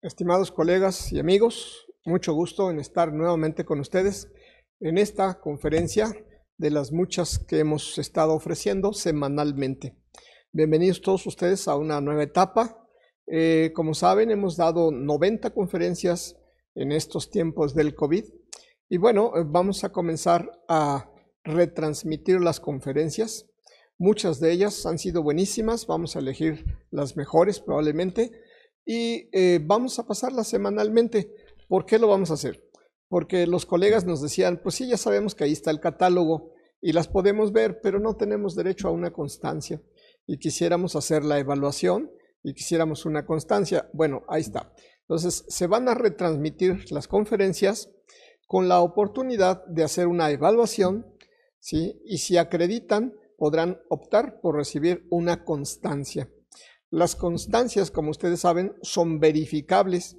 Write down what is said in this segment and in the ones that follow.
Estimados colegas y amigos, mucho gusto en estar nuevamente con ustedes en esta conferencia de las muchas que hemos estado ofreciendo semanalmente. Bienvenidos todos ustedes a una nueva etapa. Como saben, hemos dado 90 conferencias en estos tiempos del COVID y bueno, vamos a comenzar a retransmitir las conferencias. Muchas de ellas han sido buenísimas, vamos a elegir las mejores probablemente. Y vamos a pasarla semanalmente. ¿Por qué lo vamos a hacer? Porque los colegas nos decían, pues sí, ya sabemos que ahí está el catálogo y las podemos ver, pero no tenemos derecho a una constancia. Y quisiéramos hacer la evaluación y quisiéramos una constancia. Bueno, ahí está. Entonces, se van a retransmitir las conferencias con la oportunidad de hacer una evaluación, ¿sí? Y si acreditan, podrán optar por recibir una constancia. Las constancias, como ustedes saben, son verificables.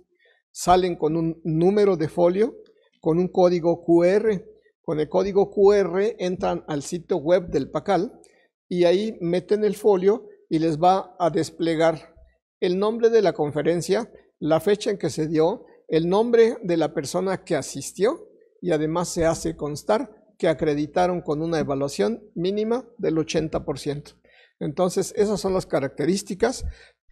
Salen con un número de folio, con un código QR. Con el código QR entran al sitio web del PACAL y ahí meten el folio y les va a desplegar el nombre de la conferencia, la fecha en que se dio, el nombre de la persona que asistió y además se hace constar que acreditaron con una evaluación mínima del 80%. Entonces, esas son las características.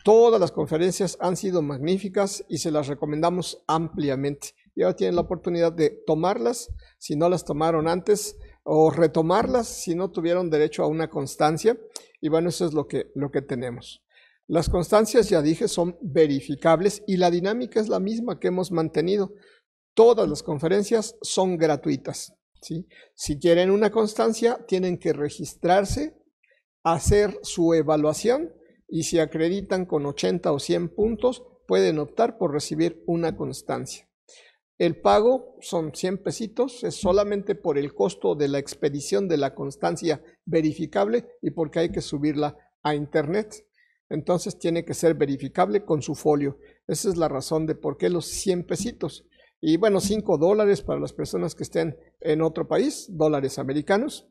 Todas las conferencias han sido magníficas y se las recomendamos ampliamente. Y ahora tienen la oportunidad de tomarlas si no las tomaron antes o retomarlas si no tuvieron derecho a una constancia. Y bueno, eso es lo que tenemos. Las constancias, ya dije, son verificables y la dinámica es la misma que hemos mantenido. Todas las conferencias son gratuitas, ¿sí? Si quieren una constancia, tienen que registrarse, hacer su evaluación y si acreditan con 80 o 100 puntos pueden optar por recibir una constancia. El pago son 100 pesitos, es solamente por el costo de la expedición de la constancia verificable y porque hay que subirla a internet. Entonces tiene que ser verificable con su folio. Esa es la razón de por qué los 100 pesitos. Y bueno, $5 para las personas que estén en otro país, dólares americanos.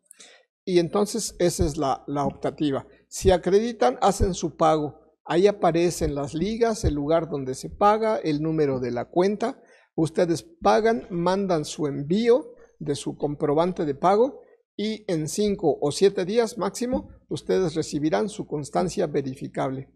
Y entonces esa es la optativa. Si acreditan, hacen su pago. Ahí aparecen las ligas, el lugar donde se paga, el número de la cuenta. Ustedes pagan, mandan su envío de su comprobante de pago y en 5 o 7 días máximo, ustedes recibirán su constancia verificable.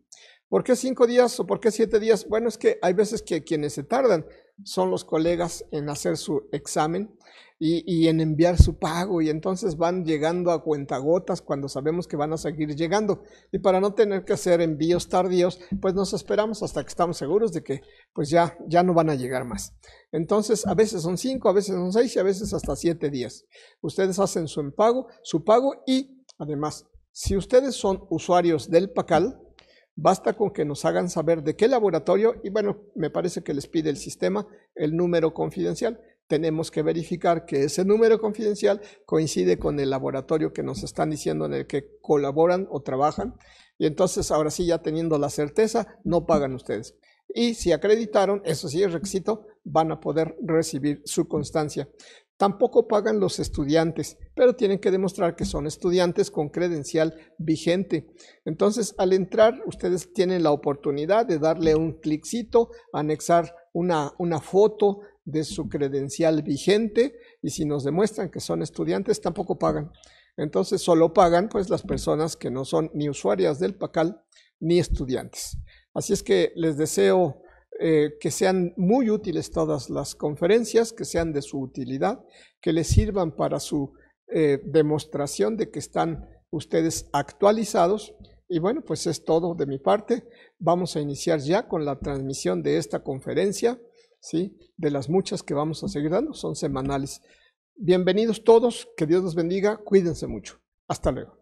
¿Por qué 5 días o por qué 7 días? Bueno, es que hay veces que quienes se tardan son los colegas en hacer su examen y en enviar su pago y entonces van llegando a cuentagotas cuando sabemos que van a seguir llegando. Y para no tener que hacer envíos tardíos, pues nos esperamos hasta que estamos seguros de que pues ya no van a llegar más. Entonces a veces son 5, a veces son 6 y a veces hasta 7 días. Ustedes hacen su pago y además, si ustedes son usuarios del PACAL, basta con que nos hagan saber de qué laboratorio y bueno, me parece que les pide el sistema el número confidencial. Tenemos que verificar que ese número confidencial coincide con el laboratorio que nos están diciendo en el que colaboran o trabajan y entonces ahora sí, ya teniendo la certeza, no pagan ustedes. Y si acreditaron, eso sí es requisito, van a poder recibir su constancia. Tampoco pagan los estudiantes, pero tienen que demostrar que son estudiantes con credencial vigente. Entonces, al entrar, ustedes tienen la oportunidad de darle un cliccito, anexar una foto de su credencial vigente y si nos demuestran que son estudiantes, tampoco pagan. Entonces, solo pagan pues las personas que no son ni usuarias del PACAL ni estudiantes. Así es que les deseo que sean muy útiles todas las conferencias, que sean de su utilidad, que les sirvan para su demostración de que están ustedes actualizados. Y bueno, pues es todo de mi parte. Vamos a iniciar ya con la transmisión de esta conferencia, ¿sí? De las muchas que vamos a seguir dando, son semanales. Bienvenidos todos, que Dios los bendiga, cuídense mucho. Hasta luego.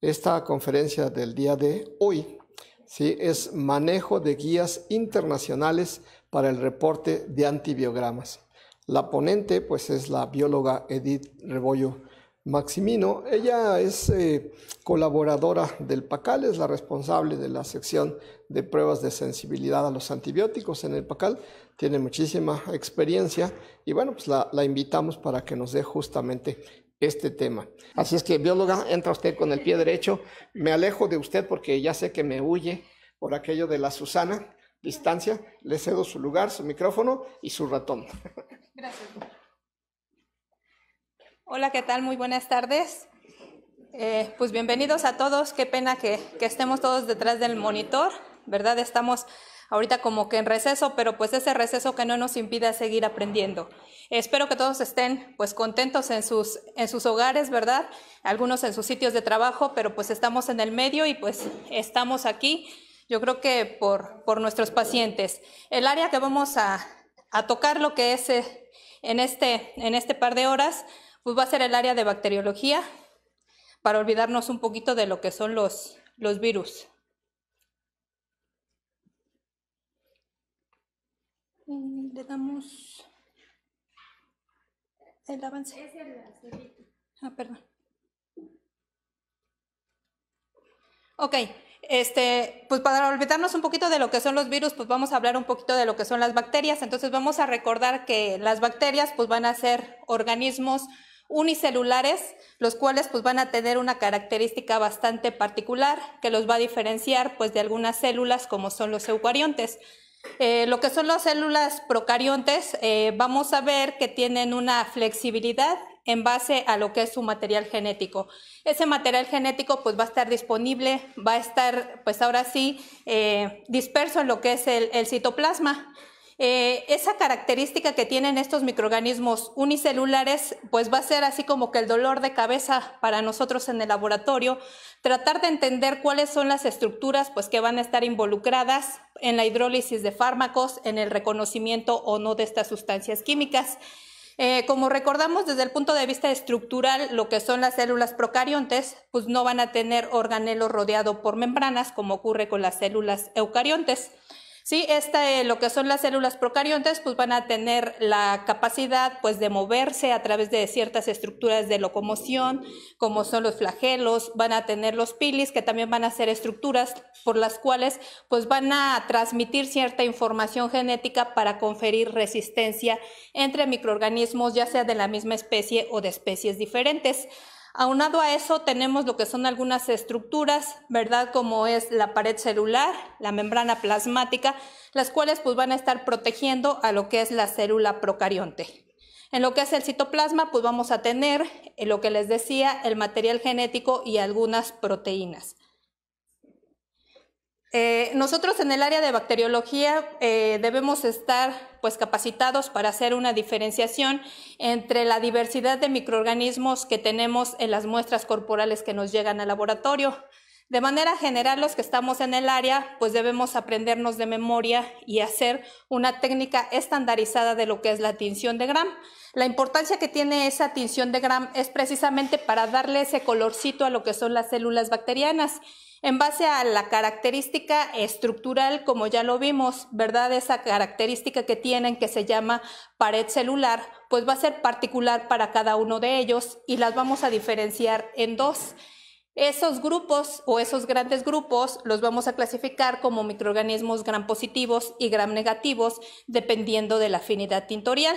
Esta conferencia del día de hoy, ¿sí?, es manejo de guías internacionales para el reporte de antibiogramas. La ponente pues es la bióloga Edith Rebollo Maximino. Ella es colaboradora del PACAL, es la responsable de la sección de pruebas de sensibilidad a los antibióticos en el PACAL. Tiene muchísima experiencia y bueno, pues la invitamos para que nos dé justamente este tema. Así es que, bióloga, entra usted con el pie derecho. Me alejo de usted porque ya sé que me huye por aquello de la Susana. Distancia, le cedo su lugar, su micrófono y su ratón. Gracias. Hola, ¿qué tal? Muy buenas tardes. Pues bienvenidos a todos. Qué pena que estemos todos detrás del monitor, ¿verdad? Estamos ahorita como que en receso, pero pues ese receso que no nos impida seguir aprendiendo. Espero que todos estén pues contentos en sus hogares, ¿verdad? Algunos en sus sitios de trabajo, pero pues estamos en el medio y pues estamos aquí, yo creo que por nuestros pacientes. El área que vamos a tocar lo que es en este par de horas, pues va a ser el área de bacteriología, para olvidarnos un poquito de lo que son los virus. Le damos el avance. Perdón. Ok, pues para olvidarnos un poquito de lo que son los virus, pues vamos a hablar un poquito de lo que son las bacterias. Entonces vamos a recordar que las bacterias pues van a ser organismos unicelulares, los cuales pues van a tener una característica bastante particular que los va a diferenciar pues de algunas células como son los eucariontes. Lo que son las células procariontes, vamos a ver que tienen una flexibilidad en base a lo que es su material genético. Ese material genético pues va a estar disponible, va a estar pues ahora sí disperso en lo que es el citoplasma. Esa característica que tienen estos microorganismos unicelulares pues va a ser así como que el dolor de cabeza para nosotros en el laboratorio, tratar de entender cuáles son las estructuras pues que van a estar involucradas en la hidrólisis de fármacos, en el reconocimiento o no de estas sustancias químicas. Como recordamos desde el punto de vista estructural, lo que son las células procariontes pues no van a tener organelo rodeado por membranas como ocurre con las células eucariontes. Sí, lo que son las células procariontes pues van a tener la capacidad pues de moverse a través de ciertas estructuras de locomoción, como son los flagelos, van a tener los pilis, que también van a ser estructuras por las cuales pues van a transmitir cierta información genética para conferir resistencia entre microorganismos, ya sea de la misma especie o de especies diferentes. Aunado a eso tenemos lo que son algunas estructuras, ¿verdad? Como es la pared celular, la membrana plasmática, las cuales pues van a estar protegiendo a lo que es la célula procarionte. En lo que es el citoplasma pues vamos a tener lo que les decía, el material genético y algunas proteínas. Nosotros en el área de bacteriología debemos estar pues capacitados para hacer una diferenciación entre la diversidad de microorganismos que tenemos en las muestras corporales que nos llegan al laboratorio. De manera general, los que estamos en el área pues debemos aprendernos de memoria y hacer una técnica estandarizada de lo que es la tinción de Gram. La importancia que tiene esa tinción de Gram es precisamente para darle ese colorcito a lo que son las células bacterianas. En base a la característica estructural, como ya lo vimos, ¿verdad? Esa característica que tienen que se llama pared celular, pues va a ser particular para cada uno de ellos y las vamos a diferenciar en dos. Esos grupos o esos grandes grupos los vamos a clasificar como microorganismos gram positivos y gram negativos, dependiendo de la afinidad tintorial.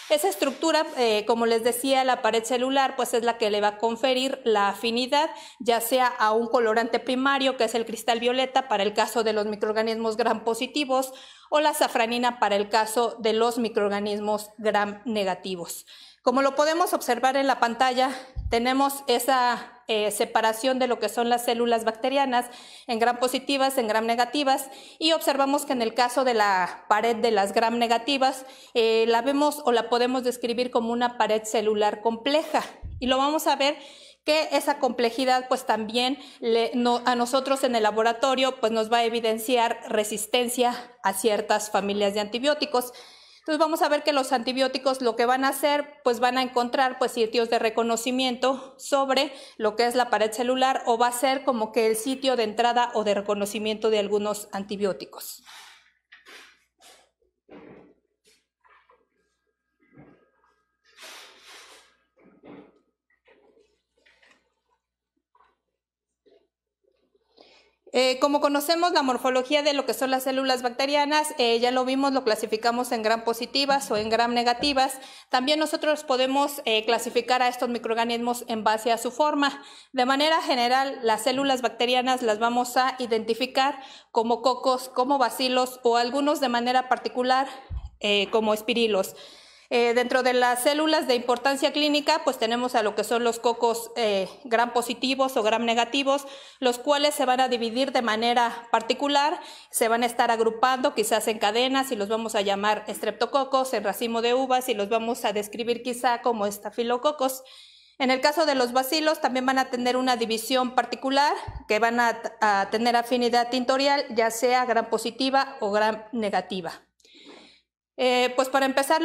Esa estructura, como les decía, la pared celular, pues es la que le va a conferir la afinidad, ya sea a un colorante primario, que es el cristal violeta para el caso de los microorganismos gram positivos, o la safranina para el caso de los microorganismos gram negativos. Como lo podemos observar en la pantalla, tenemos esa separación de lo que son las células bacterianas en gram positivas, en gram negativas, y observamos que en el caso de la pared de las gram negativas, la vemos o la podemos describir como una pared celular compleja, y lo vamos a ver que esa complejidad pues también a nosotros en el laboratorio pues nos va a evidenciar resistencia a ciertas familias de antibióticos. Entonces vamos a ver que los antibióticos lo que van a hacer, pues van a encontrar pues sitios de reconocimiento sobre lo que es la pared celular, o va a ser como que el sitio de entrada o de reconocimiento de algunos antibióticos. Como conocemos la morfología de lo que son las células bacterianas, ya lo vimos, lo clasificamos en gram positivas o en gram negativas. También nosotros podemos clasificar a estos microorganismos en base a su forma. De manera general, las células bacterianas las vamos a identificar como cocos, como bacilos o algunos de manera particular como espirilos. Dentro de las células de importancia clínica, pues tenemos a lo que son los cocos gram positivos o gram negativos, los cuales se van a dividir de manera particular, se van a estar agrupando quizás en cadenas y los vamos a llamar estreptococos, en racimo de uvas y los vamos a describir quizá como estafilococos. En el caso de los bacilos también van a tener una división particular que van a tener afinidad tintorial, ya sea gram positiva o gram negativa. Pues para empezar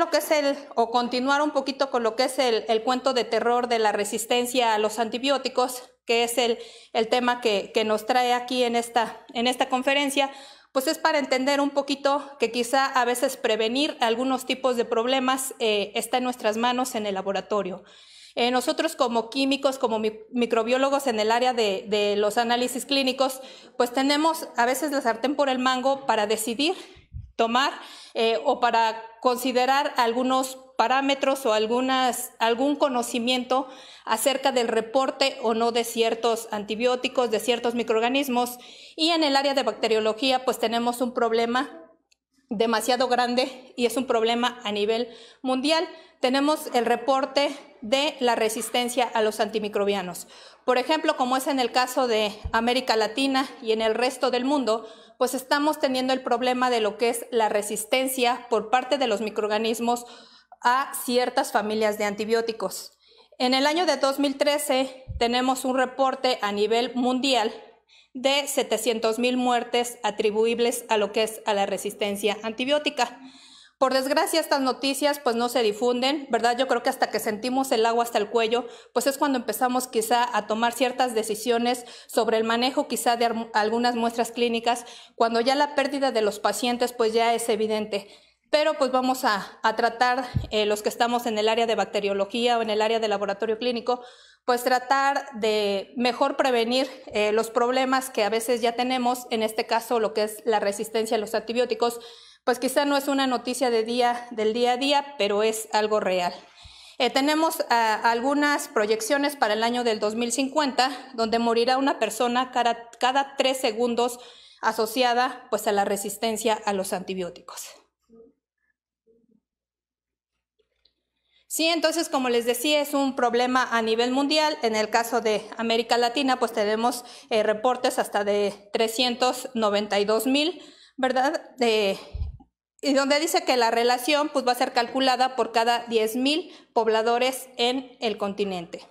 o continuar un poquito con lo que es el cuento de terror de la resistencia a los antibióticos, que es el tema que nos trae aquí en esta conferencia, pues es para entender un poquito que quizá a veces prevenir algunos tipos de problemas está en nuestras manos en el laboratorio. Nosotros como químicos, como microbiólogos en el área de los análisis clínicos, pues tenemos a veces la sartén por el mango para decidir tomar o para considerar algunos parámetros o algún conocimiento acerca del reporte o no de ciertos antibióticos, de ciertos microorganismos. Y en el área de bacteriología pues tenemos un problema demasiado grande y es un problema a nivel mundial. Tenemos el reporte de la resistencia a los antimicrobianos. Por ejemplo, como es en el caso de América Latina y en el resto del mundo, pues estamos teniendo el problema de lo que es la resistencia por parte de los microorganismos a ciertas familias de antibióticos. En el año de 2013 tenemos un reporte a nivel mundial de 700,000 muertes atribuibles a lo que es a la resistencia antibiótica. Por desgracia, estas noticias pues no se difunden, ¿verdad? Yo creo que hasta que sentimos el agua hasta el cuello, pues es cuando empezamos quizá a tomar ciertas decisiones sobre el manejo quizá de algunas muestras clínicas, cuando ya la pérdida de los pacientes pues ya es evidente. Pero pues vamos a tratar, los que estamos en el área de bacteriología o en el área de laboratorio clínico, pues tratar de mejor prevenir los problemas que a veces ya tenemos, en este caso lo que es la resistencia a los antibióticos, pues quizá no es una noticia del día a día, pero es algo real. Tenemos algunas proyecciones para el año del 2050, donde morirá una persona cada 3 segundos asociada pues a la resistencia a los antibióticos. Sí, entonces, como les decía, es un problema a nivel mundial. En el caso de América Latina, pues tenemos reportes hasta de 392,000, ¿verdad? Y donde dice que la relación pues va a ser calculada por cada 10,000 pobladores en el continente.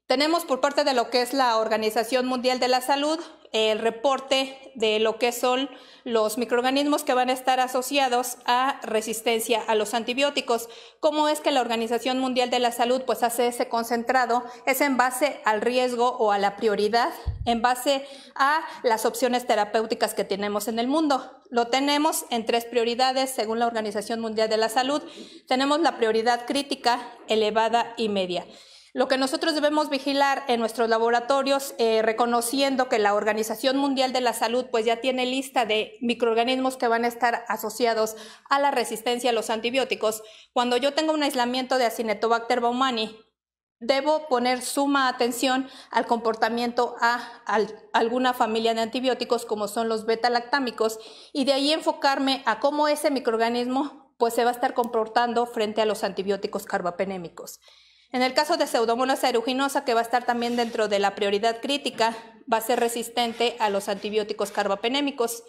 Tenemos por parte de lo que es la Organización Mundial de la Salud el reporte de lo que son los microorganismos que van a estar asociados a resistencia a los antibióticos. ¿Cómo es que la Organización Mundial de la Salud pues hace ese concentrado? Es en base al riesgo o a la prioridad, en base a las opciones terapéuticas que tenemos en el mundo. Lo tenemos en 3 prioridades según la Organización Mundial de la Salud. Tenemos la prioridad crítica, elevada y media. Lo que nosotros debemos vigilar en nuestros laboratorios, reconociendo que la Organización Mundial de la Salud pues ya tiene lista de microorganismos que van a estar asociados a la resistencia a los antibióticos. Cuando yo tengo un aislamiento de Acinetobacter baumannii, debo poner suma atención al comportamiento a alguna familia de antibióticos como son los beta-lactámicos y de ahí enfocarme a cómo ese microorganismo pues se va a estar comportando frente a los antibióticos carbapenémicos. En el caso de Pseudomonas aeruginosa, que va a estar también dentro de la prioridad crítica, va a ser resistente a los antibióticos carbapenémicos.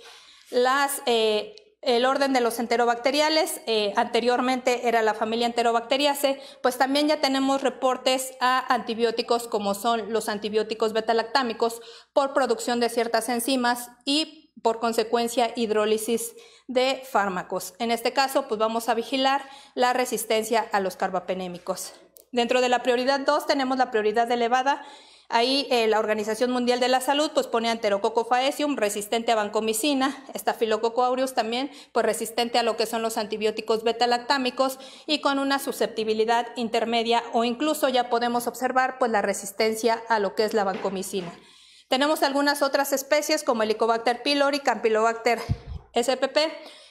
El orden de los enterobacteriales, anteriormente era la familia Enterobacteriaceae, pues también ya tenemos reportes a antibióticos como son los antibióticos beta-lactámicos por producción de ciertas enzimas y por consecuencia hidrólisis de fármacos. En este caso, pues vamos a vigilar la resistencia a los carbapenémicos. Dentro de la prioridad 2 tenemos la prioridad elevada. Ahí la Organización Mundial de la Salud pues pone a Enterococcus faecium resistente a vancomicina, Staphylococcus aureus también pues resistente a lo que son los antibióticos beta-lactámicos y con una susceptibilidad intermedia o incluso ya podemos observar pues la resistencia a lo que es la vancomicina. Tenemos algunas otras especies como Helicobacter pylori, Campylobacter spp,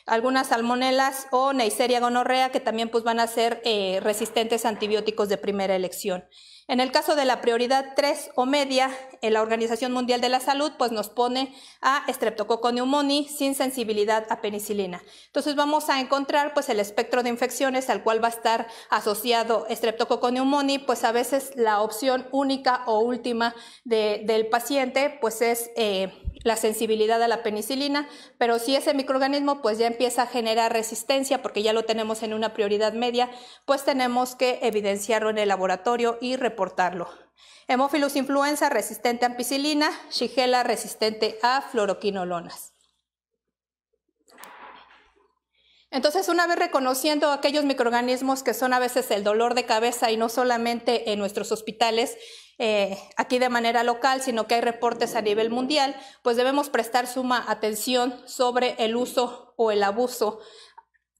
algunas salmonelas o Neisseria gonorrea que también pues, van a ser resistentes a antibióticos de primera elección. En el caso de la prioridad 3 o media, la Organización Mundial de la Salud pues, nos pone a Streptococcus pneumoniae sin sensibilidad a penicilina. Entonces vamos a encontrar pues, el espectro de infecciones al cual va a estar asociado Streptococcus pneumoniae, pues a veces la opción única o última del paciente pues, es la sensibilidad a la penicilina, pero si ese microorganismo pues ya empieza a generar resistencia porque ya lo tenemos en una prioridad media, pues tenemos que evidenciarlo en el laboratorio y reportarlo. Haemophilus influenza resistente a ampicilina, Shigella resistente a fluoroquinolonas. Entonces, una vez reconociendo aquellos microorganismos que son a veces el dolor de cabeza y no solamente en nuestros hospitales, aquí de manera local, sino que hay reportes a nivel mundial, pues debemos prestar suma atención sobre el uso o el abuso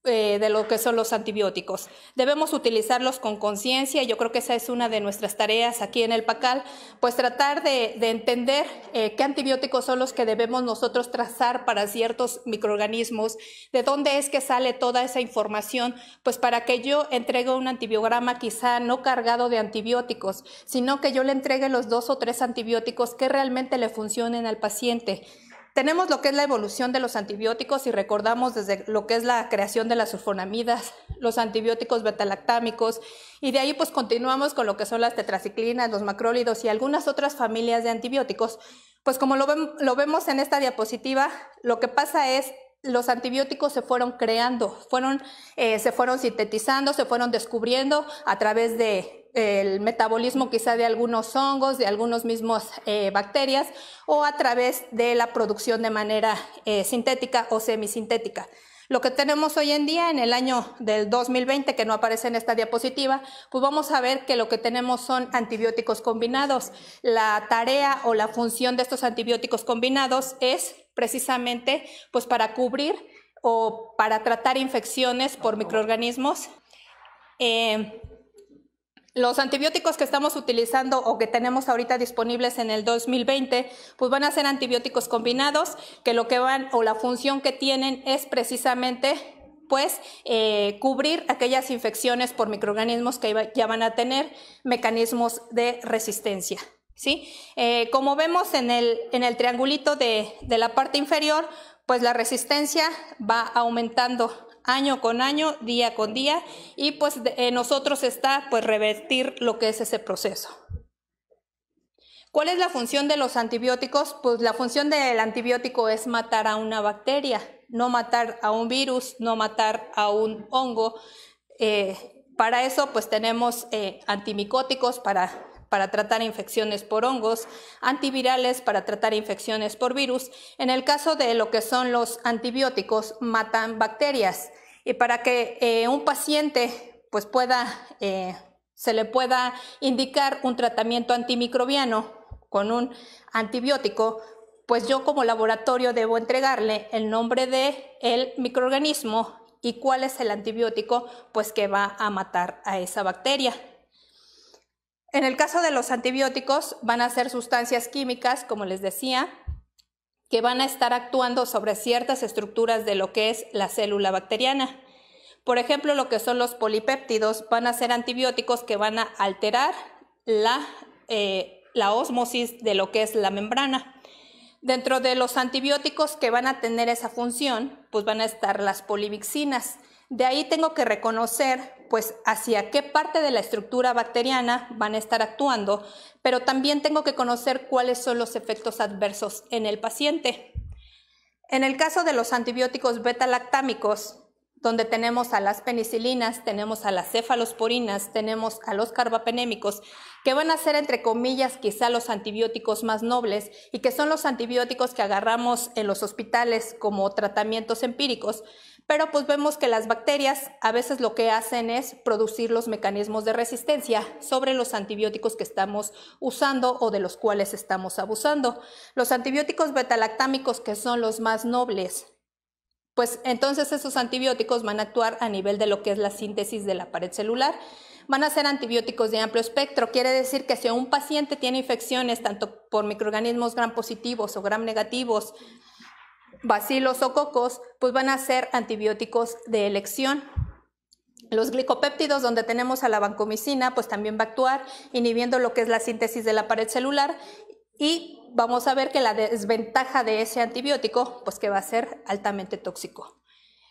de lo que son los antibióticos. Debemos utilizarlos con conciencia y yo creo que esa es una de nuestras tareas aquí en el PACAL, pues tratar de entender qué antibióticos son los que debemos nosotros trazar para ciertos microorganismos, de dónde es que sale toda esa información, pues para que yo entregue un antibiograma quizá no cargado de antibióticos, sino que yo le entregue los 2 o 3 antibióticos que realmente le funcionen al paciente. Tenemos lo que es la evolución de los antibióticos y recordamos desde lo que es la creación de las sulfonamidas, los antibióticos betalactámicos y de ahí pues continuamos con lo que son las tetraciclinas, los macrólidos y algunas otras familias de antibióticos. Pues como lo vemos en esta diapositiva, lo que pasa es los antibióticos se fueron creando, se fueron sintetizando, se fueron descubriendo a través del metabolismo quizá de algunos hongos, de algunos mismos bacterias o a través de la producción de manera sintética o semisintética. Lo que tenemos hoy en día en el año del 2020, que no aparece en esta diapositiva, pues vamos a ver que lo que tenemos son antibióticos combinados. La tarea o la función de estos antibióticos combinados es precisamente pues para cubrir o para tratar infecciones por microorganismos. Los antibióticos que estamos utilizando o que tenemos ahorita disponibles en el 2020, pues van a ser antibióticos combinados, que lo que van o la función que tienen es precisamente pues cubrir aquellas infecciones por microorganismos que ya van a tener mecanismos de resistencia. ¿Sí? Como vemos en el triangulito de la parte inferior, pues la resistencia va aumentando año con año, día con día, y pues en nosotros está pues revertir lo que es ese proceso. ¿Cuál es la función de los antibióticos? Pues la función del antibiótico es matar a una bacteria, no matar a un virus, no matar a un hongo. Para eso pues tenemos antimicóticos para tratar infecciones por hongos, antivirales para tratar infecciones por virus. En el caso de lo que son los antibióticos, matan bacterias. Y para que un paciente pues se le pueda indicar un tratamiento antimicrobiano con un antibiótico, pues yo como laboratorio debo entregarle el nombre del microorganismo y cuál es el antibiótico pues que va a matar a esa bacteria. En el caso de los antibióticos van a ser sustancias químicas, como les decía, que van a estar actuando sobre ciertas estructuras de lo que es la célula bacteriana. Por ejemplo, lo que son los polipéptidos van a ser antibióticos que van a alterar la ósmosis de lo que es la membrana. Dentro de los antibióticos que van a tener esa función, pues van a estar las polivixinas. De ahí tengo que reconocer pues hacia qué parte de la estructura bacteriana van a estar actuando, pero también tengo que conocer cuáles son los efectos adversos en el paciente. En el caso de los antibióticos beta-lactámicos, donde tenemos a las penicilinas, tenemos a las cefalosporinas, tenemos a los carbapenémicos, que van a ser entre comillas quizá los antibióticos más nobles y que son los antibióticos que agarramos en los hospitales como tratamientos empíricos, pero pues vemos que las bacterias a veces lo que hacen es producir los mecanismos de resistencia sobre los antibióticos que estamos usando o de los cuales estamos abusando. Los antibióticos beta-lactámicos, que son los más nobles, pues entonces esos antibióticos van a actuar a nivel de lo que es la síntesis de la pared celular, van a ser antibióticos de amplio espectro. Quiere decir que si un paciente tiene infecciones tanto por microorganismos gram positivos o gram negativos, bacilos o cocos, pues van a ser antibióticos de elección. Los glicopéptidos, donde tenemos a la vancomicina, pues también va a actuar inhibiendo lo que es la síntesis de la pared celular, y vamos a ver que la desventaja de ese antibiótico, pues que va a ser altamente tóxico.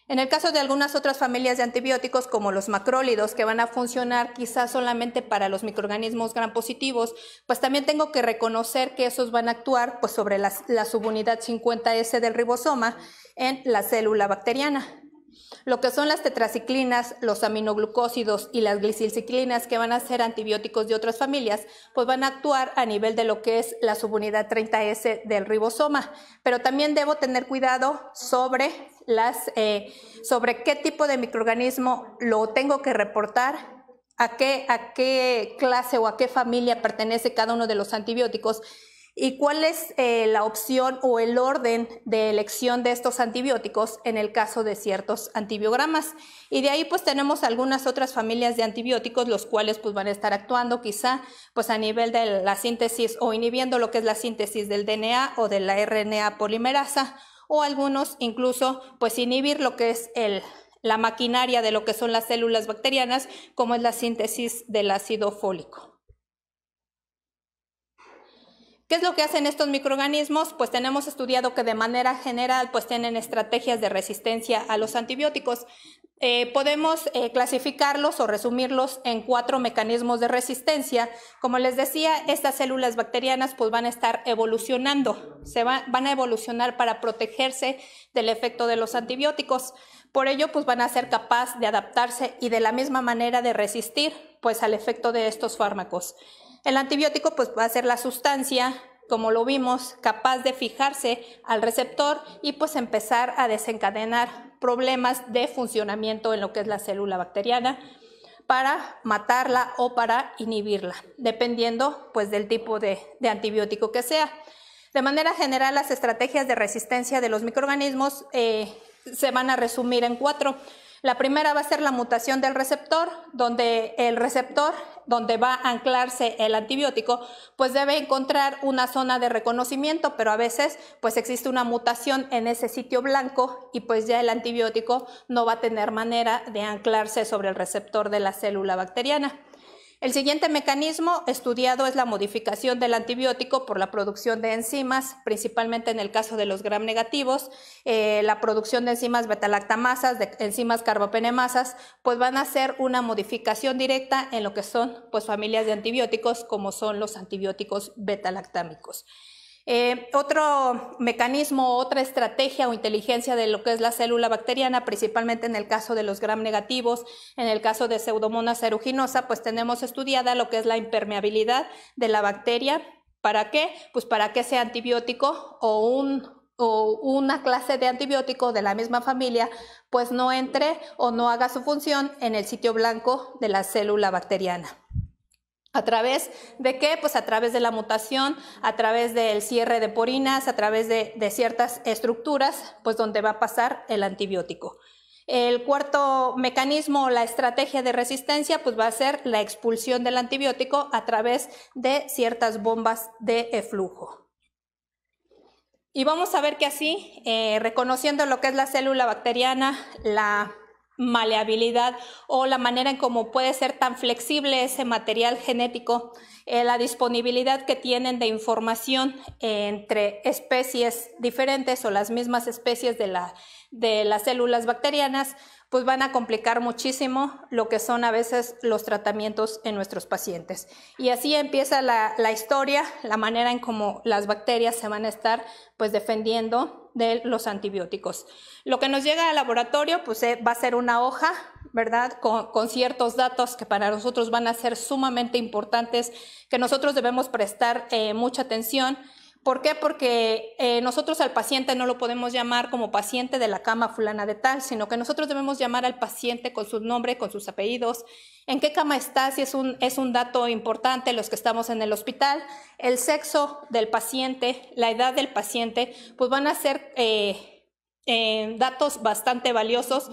En el caso de algunas otras familias de antibióticos, como los macrólidos, que van a funcionar quizás solamente para los microorganismos gram positivos, pues también tengo que reconocer que esos van a actuar pues sobre la subunidad 50S del ribosoma en la célula bacteriana. Lo que son las tetraciclinas, los aminoglucósidos y las glicilciclinas, que van a ser antibióticos de otras familias, pues van a actuar a nivel de lo que es la subunidad 30S del ribosoma. Pero también debo tener cuidado sobre qué tipo de microorganismo lo tengo que reportar, a qué clase o a qué familia pertenece cada uno de los antibióticos, y cuál es la opción o el orden de elección de estos antibióticos en el caso de ciertos antibiogramas. Y de ahí pues tenemos algunas otras familias de antibióticos, los cuales pues van a estar actuando quizá pues a nivel de la síntesis o inhibiendo lo que es la síntesis del DNA o de la RNA polimerasa, o algunos incluso pues inhibir lo que es la maquinaria de lo que son las células bacterianas, como es la síntesis del ácido fólico. ¿Qué es lo que hacen estos microorganismos? Pues tenemos estudiado que de manera general pues tienen estrategias de resistencia a los antibióticos. Podemos clasificarlos o resumirlos en 4 mecanismos de resistencia. Como les decía, estas células bacterianas pues van a estar evolucionando, van a evolucionar para protegerse del efecto de los antibióticos. Por ello pues van a ser capaces de adaptarse y de la misma manera de resistir pues al efecto de estos fármacos. El antibiótico pues va a ser la sustancia, como lo vimos, capaz de fijarse al receptor y pues empezar a desencadenar problemas de funcionamiento en lo que es la célula bacteriana para matarla o para inhibirla, dependiendo pues del tipo de antibiótico que sea. De manera general, las estrategias de resistencia de los microorganismos se van a resumir en 4. La primera va a ser la mutación del receptor, donde el receptor, donde va a anclarse el antibiótico, pues debe encontrar una zona de reconocimiento, pero a veces pues existe una mutación en ese sitio blanco y pues ya el antibiótico no va a tener manera de anclarse sobre el receptor de la célula bacteriana. El siguiente mecanismo estudiado es la modificación del antibiótico por la producción de enzimas, principalmente en el caso de los gram negativos, la producción de enzimas beta-lactamasas, de enzimas carbapenemasas, pues van a hacer una modificación directa en lo que son pues familias de antibióticos, como son los antibióticos beta-lactámicos. Otro mecanismo, otra estrategia o inteligencia de lo que es la célula bacteriana, principalmente en el caso de los gram negativos, en el caso de Pseudomonas aeruginosa, pues tenemos estudiada lo que es la impermeabilidad de la bacteria. ¿Para qué? Pues para que ese antibiótico o una clase de antibiótico de la misma familia pues no entre o no haga su función en el sitio blanco de la célula bacteriana. ¿A través de qué? Pues a través de la mutación, a través del cierre de porinas, a través de ciertas estructuras, pues donde va a pasar el antibiótico. El cuarto mecanismo, la estrategia de resistencia, pues va a ser la expulsión del antibiótico a través de ciertas bombas de flujo. Y vamos a ver que así, reconociendo lo que es la célula bacteriana, la maleabilidad o la manera en cómo puede ser tan flexible ese material genético, la disponibilidad que tienen de información entre especies diferentes o las mismas especies de las células bacterianas, pues van a complicar muchísimo lo que son a veces los tratamientos en nuestros pacientes. Y así empieza la historia, la manera en cómo las bacterias se van a estar pues defendiendo de los antibióticos. Lo que nos llega al laboratorio pues va a ser una hoja, ¿verdad? Con ciertos datos que para nosotros van a ser sumamente importantes, que nosotros debemos prestar mucha atención. ¿Por qué? Porque nosotros al paciente no lo podemos llamar como paciente de la cama fulana de tal, sino que nosotros debemos llamar al paciente con su nombre, con sus apellidos, en qué cama está, si es un dato importante, los que estamos en el hospital, el sexo del paciente, la edad del paciente, pues van a ser datos bastante valiosos.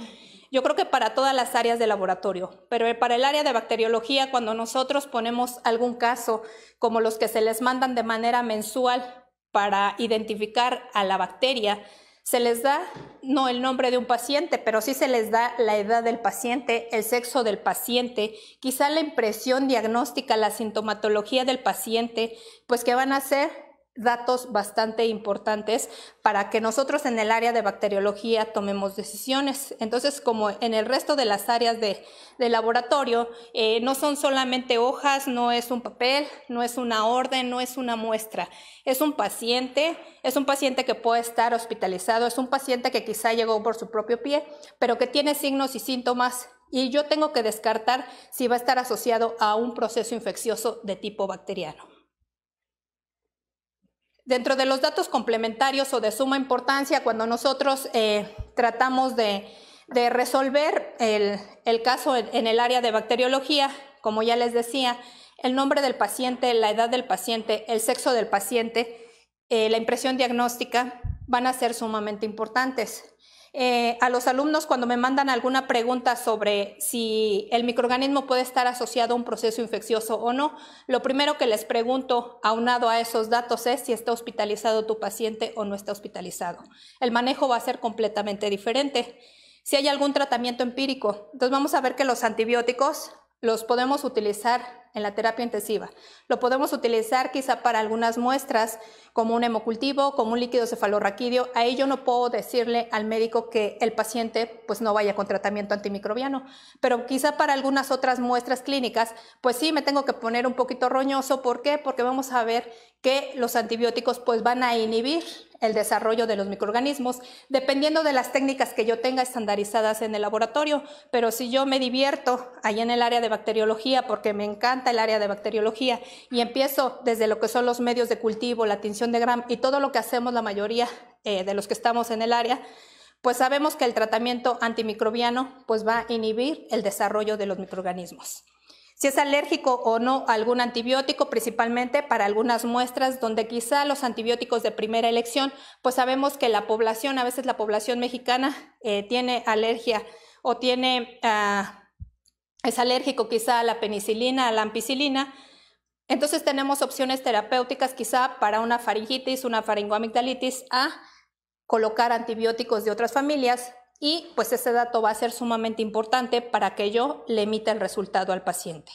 Yo creo que para todas las áreas de laboratorio, pero para el área de bacteriología, cuando nosotros ponemos algún caso, como los que se les mandan de manera mensual para identificar a la bacteria, se les da no el nombre de un paciente, pero sí se les da la edad del paciente, el sexo del paciente, quizá la impresión diagnóstica, la sintomatología del paciente, pues que van a ser datos bastante importantes para que nosotros en el área de bacteriología tomemos decisiones. Entonces, como en el resto de las áreas de laboratorio, no son solamente hojas, no es un papel, no es una orden, no es una muestra. Es un paciente que puede estar hospitalizado, es un paciente que quizá llegó por su propio pie, pero que tiene signos y síntomas y yo tengo que descartar si va a estar asociado a un proceso infeccioso de tipo bacteriano. Dentro de los datos complementarios o de suma importancia, cuando nosotros tratamos de resolver el caso en el área de bacteriología, como ya les decía, el nombre del paciente, la edad del paciente, el sexo del paciente, la impresión diagnóstica van a ser sumamente importantes. A los alumnos, cuando me mandan alguna pregunta sobre si el microorganismo puede estar asociado a un proceso infeccioso o no, lo primero que les pregunto, aunado a esos datos, es si está hospitalizado tu paciente o no está hospitalizado. El manejo va a ser completamente diferente. Si hay algún tratamiento empírico, entonces vamos a ver que los antibióticos los podemos utilizar en la terapia intensiva. Lo podemos utilizar quizá para algunas muestras, como un hemocultivo, como un líquido cefalorraquídeo. Ahí yo no puedo decirle al médico que el paciente pues no vaya con tratamiento antimicrobiano, pero quizá para algunas otras muestras clínicas, pues sí me tengo que poner un poquito roñoso. ¿Por qué? Porque vamos a ver que los antibióticos pues van a inhibir el desarrollo de los microorganismos, dependiendo de las técnicas que yo tenga estandarizadas en el laboratorio. Pero si yo me divierto ahí en el área de bacteriología, porque me encanta el área de bacteriología, y empiezo desde lo que son los medios de cultivo, la tinción de Gram y todo lo que hacemos la mayoría de los que estamos en el área, pues sabemos que el tratamiento antimicrobiano pues va a inhibir el desarrollo de los microorganismos. Si es alérgico o no a algún antibiótico, principalmente para algunas muestras donde quizá los antibióticos de primera elección, pues sabemos que la población, a veces la población mexicana tiene alergia o tiene, es alérgico quizá a la penicilina, a la ampicilina. Entonces tenemos opciones terapéuticas quizá para una faringitis, una faringoamigdalitis, a colocar antibióticos de otras familias. Y pues ese dato va a ser sumamente importante para que yo le emita el resultado al paciente.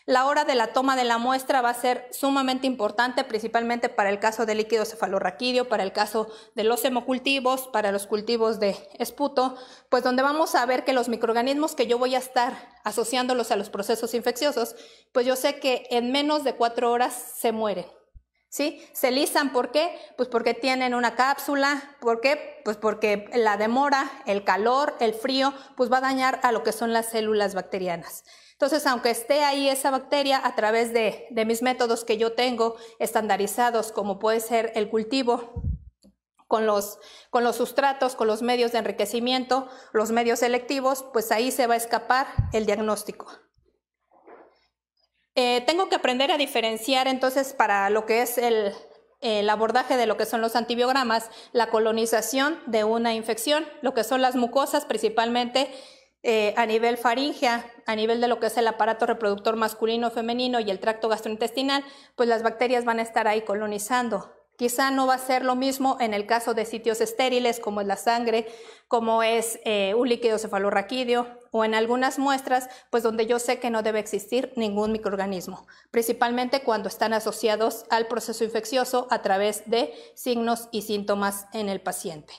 La hora de la toma de la muestra va a ser sumamente importante, principalmente para el caso del líquido cefalorraquídeo, para el caso de los hemocultivos, para los cultivos de esputo, pues donde vamos a ver que los microorganismos que yo voy a estar asociándolos a los procesos infecciosos, pues yo sé que en menos de 4 horas se mueren. ¿Sí? Se lisan, ¿por qué? Pues porque tienen una cápsula. ¿Por qué? Pues porque la demora, el calor, el frío, pues va a dañar a lo que son las células bacterianas. Entonces, aunque esté ahí esa bacteria, a través de mis métodos que yo tengo estandarizados, como puede ser el cultivo, con los sustratos, con los medios de enriquecimiento, los medios selectivos, pues ahí se va a escapar el diagnóstico. Tengo que aprender a diferenciar entonces para lo que es el abordaje de lo que son los antibiogramas, la colonización de una infección, lo que son las mucosas principalmente a nivel faríngea, a nivel de lo que es el aparato reproductor masculino, femenino y el tracto gastrointestinal, pues las bacterias van a estar ahí colonizando. Quizá no va a ser lo mismo en el caso de sitios estériles como es la sangre, como es un líquido cefalorraquídeo o en algunas muestras pues donde yo sé que no debe existir ningún microorganismo, principalmente cuando están asociados al proceso infeccioso a través de signos y síntomas en el paciente.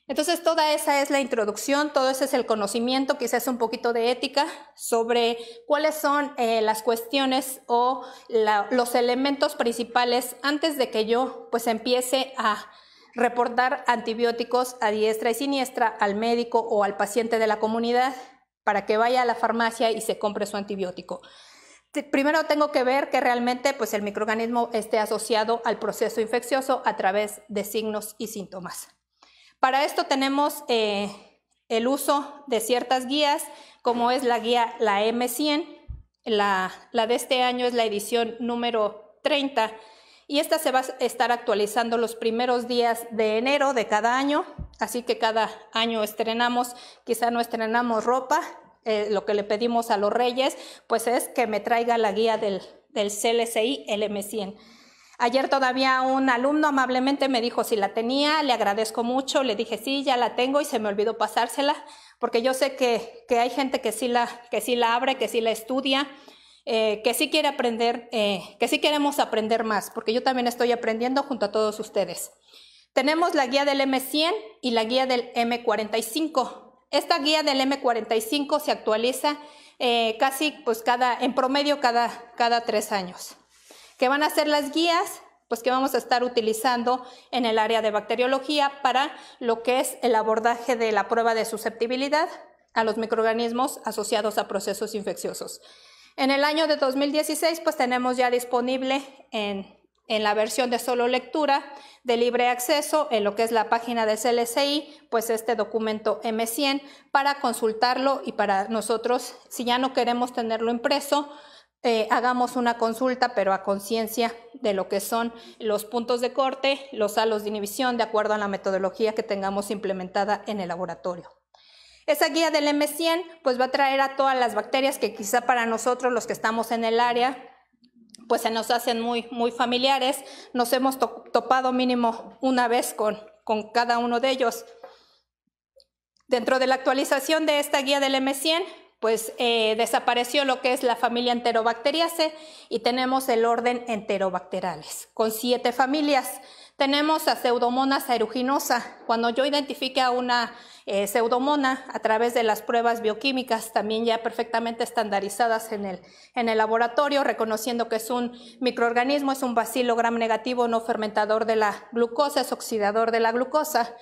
Entonces toda esa es la introducción, todo ese es el conocimiento, quizás un poquito de ética sobre cuáles son las cuestiones o los elementos principales antes de que yo pues empiece a reportar antibióticos a diestra y siniestra al médico o al paciente de la comunidad para que vaya a la farmacia y se compre su antibiótico. Primero tengo que ver que realmente pues el microorganismo esté asociado al proceso infeccioso a través de signos y síntomas. Para esto tenemos el uso de ciertas guías, como es la guía, la M100, la de este año es la edición número 30, y esta se va a estar actualizando los primeros días de enero de cada año, así que cada año estrenamos, quizá no estrenamos ropa, lo que le pedimos a los reyes pues es que me traiga la guía del CLCI LM100. Ayer todavía un alumno amablemente me dijo si la tenía, le agradezco mucho, le dije sí, ya la tengo y se me olvidó pasársela, porque yo sé que hay gente que sí la abre, que sí la estudia, que sí quiere aprender, que sí queremos aprender más, porque yo también estoy aprendiendo junto a todos ustedes. Tenemos la guía del M100 y la guía del M45. Esta guía del M45 se actualiza casi pues en promedio cada 3 años. ¿Qué van a ser las guías? Pues que vamos a estar utilizando en el área de bacteriología para lo que es el abordaje de la prueba de susceptibilidad a los microorganismos asociados a procesos infecciosos. En el año de 2016 pues tenemos ya disponible en la versión de solo lectura de libre acceso en lo que es la página de CLCI, pues este documento M100 para consultarlo y para nosotros, si ya no queremos tenerlo impreso, hagamos una consulta, pero a conciencia de lo que son los puntos de corte, los halos de inhibición, de acuerdo a la metodología que tengamos implementada en el laboratorio. Esa guía del M100 pues va a traer a todas las bacterias que quizá para nosotros, los que estamos en el área, pues se nos hacen muy familiares. Nos hemos topado mínimo una vez con cada uno de ellos. Dentro de la actualización de esta guía del M100, pues desapareció lo que es la familia Enterobacteriaceae y tenemos el orden Enterobacterales, con 7 familias. Tenemos a Pseudomonas aeruginosa. Cuando yo identifique a una pseudomona a través de las pruebas bioquímicas, también ya perfectamente estandarizadas en el laboratorio, reconociendo que es un microorganismo, es un bacilo gram negativo no fermentador de la glucosa, es oxidador de la glucosa,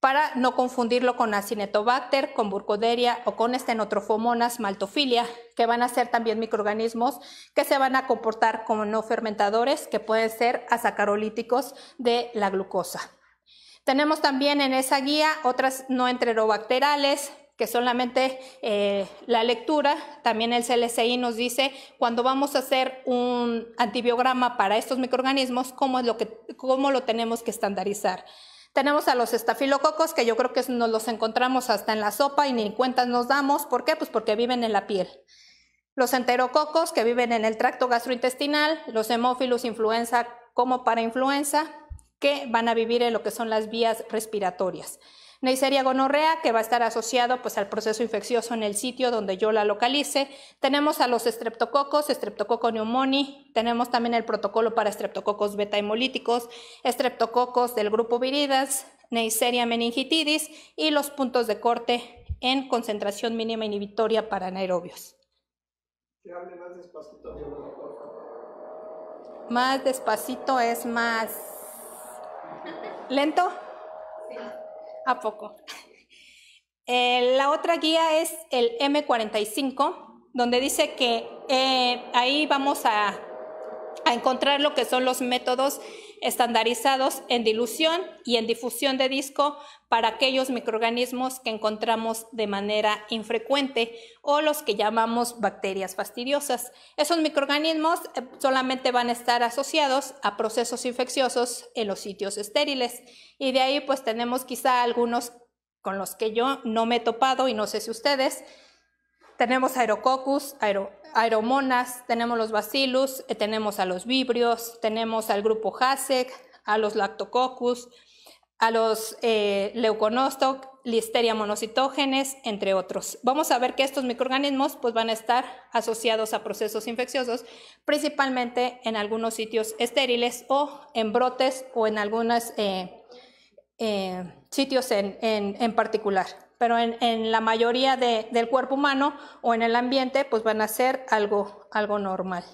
para no confundirlo con Acinetobacter, con Burkholderia o con Stenotrophomonas maltophilia, que van a ser también microorganismos que se van a comportar como no fermentadores, que pueden ser asacarolíticos de la glucosa. Tenemos también en esa guía otras no enterobacterales, que solamente la lectura, también el CLCI nos dice cuando vamos a hacer un antibiograma para estos microorganismos, cómo lo tenemos que estandarizar. Tenemos a los estafilococos, que yo creo que nos los encontramos hasta en la sopa y ni cuentas nos damos. ¿Por qué? Pues porque viven en la piel. Los enterococos, que viven en el tracto gastrointestinal, los Haemophilus influenza como parainfluenza, que van a vivir en lo que son las vías respiratorias. Neisseria gonorrea, que va a estar asociado pues, al proceso infeccioso en el sitio donde yo la localice. Tenemos a los estreptococos, Streptococcus pneumoniae. Tenemos también el protocolo para estreptococos beta hemolíticos, estreptococos del grupo Viridae, Neisseria meningitidis y los puntos de corte en concentración mínima inhibitoria para anaerobios. Que hable más despacito. Más despacito es más lento. Sí. ¿A poco? La otra guía es el M45, donde dice que ahí vamos a encontrar lo que son los métodos estandarizados en dilución y en difusión de disco para aquellos microorganismos que encontramos de manera infrecuente o los que llamamos bacterias fastidiosas. Esos microorganismos solamente van a estar asociados a procesos infecciosos en los sitios estériles y de ahí pues tenemos quizá algunos con los que yo no me he topado y no sé si ustedes. Tenemos Aerococcus, Aeromonas, tenemos los Bacillus, tenemos a los Vibrios, tenemos al grupo Hasek, a los Lactococcus, a los Leuconostoc, Listeria monocitógenes, entre otros. Vamos a ver que estos microorganismos pues, van a estar asociados a procesos infecciosos, principalmente en algunos sitios estériles o en brotes o en algunos sitios en particular. Pero en la mayoría del cuerpo humano o en el ambiente, pues van a ser algo normal.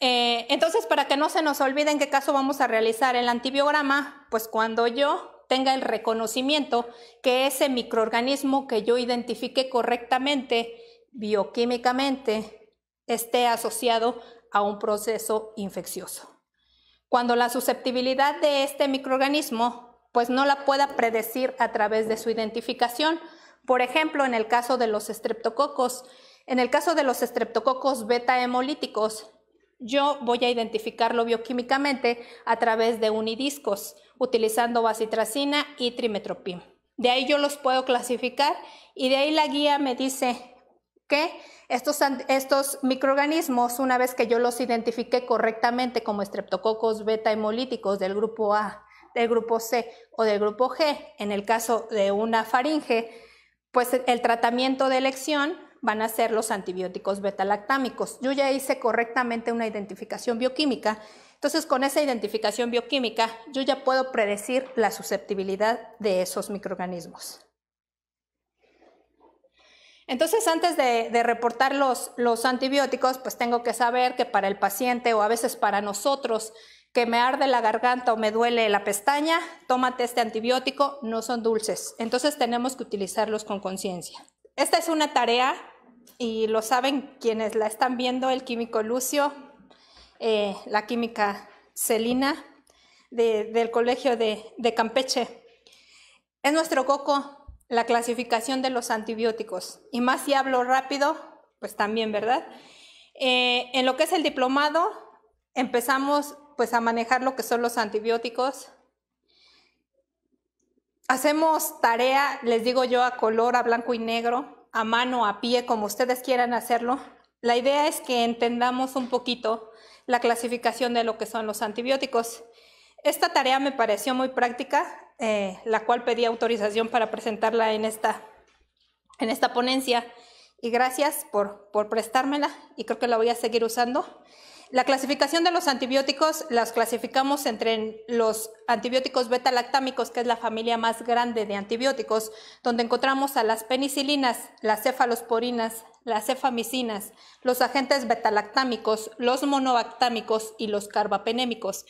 Entonces, para que no se nos olvide en qué caso vamos a realizar el antibiograma, pues cuando yo tenga el reconocimiento que ese microorganismo que yo identifique correctamente, bioquímicamente, esté asociado a un proceso infeccioso. Cuando la susceptibilidad de este microorganismo pues no la pueda predecir a través de su identificación. Por ejemplo, en el caso de los estreptococos, en el caso de los estreptococos beta hemolíticos, yo voy a identificarlo bioquímicamente a través de unidiscos, utilizando bacitracina y trimetoprim. De ahí yo los puedo clasificar y de ahí la guía me dice que estos microorganismos, una vez que yo los identifique correctamente como estreptococos beta hemolíticos del grupo A, del grupo C o del grupo G, en el caso de una faringe, pues el tratamiento de elección van a ser los antibióticos beta-lactámicos. Yo ya hice correctamente una identificación bioquímica, entonces con esa identificación bioquímica yo ya puedo predecir la susceptibilidad de esos microorganismos. Entonces, antes de reportar los antibióticos, pues tengo que saber que para el paciente o a veces para nosotros que me arde la garganta o me duele la pestaña, tómate este antibiótico, no son dulces. Entonces tenemos que utilizarlos con conciencia. Esta es una tarea y lo saben quienes la están viendo, el químico Lucio, la química Celina del Colegio de Campeche. Es nuestro coco. La clasificación de los antibióticos, y más si hablo rápido, pues también, ¿verdad? En lo que es el diplomado, empezamos pues a manejar lo que son los antibióticos. Hacemos tarea, les digo yo, a color, a blanco y negro, a mano, a pie, como ustedes quieran hacerlo. La idea es que entendamos un poquito la clasificación de lo que son los antibióticos. Esta tarea me pareció muy práctica, la cual pedí autorización para presentarla en esta ponencia, y gracias por prestármela, y creo que la voy a seguir usando. La clasificación de los antibióticos las clasificamos entre los antibióticos beta-lactámicos, que es la familia más grande de antibióticos, donde encontramos a las penicilinas, las cefalosporinas, las cefamicinas, los agentes beta-lactámicos, los monobactámicos y los carbapenémicos.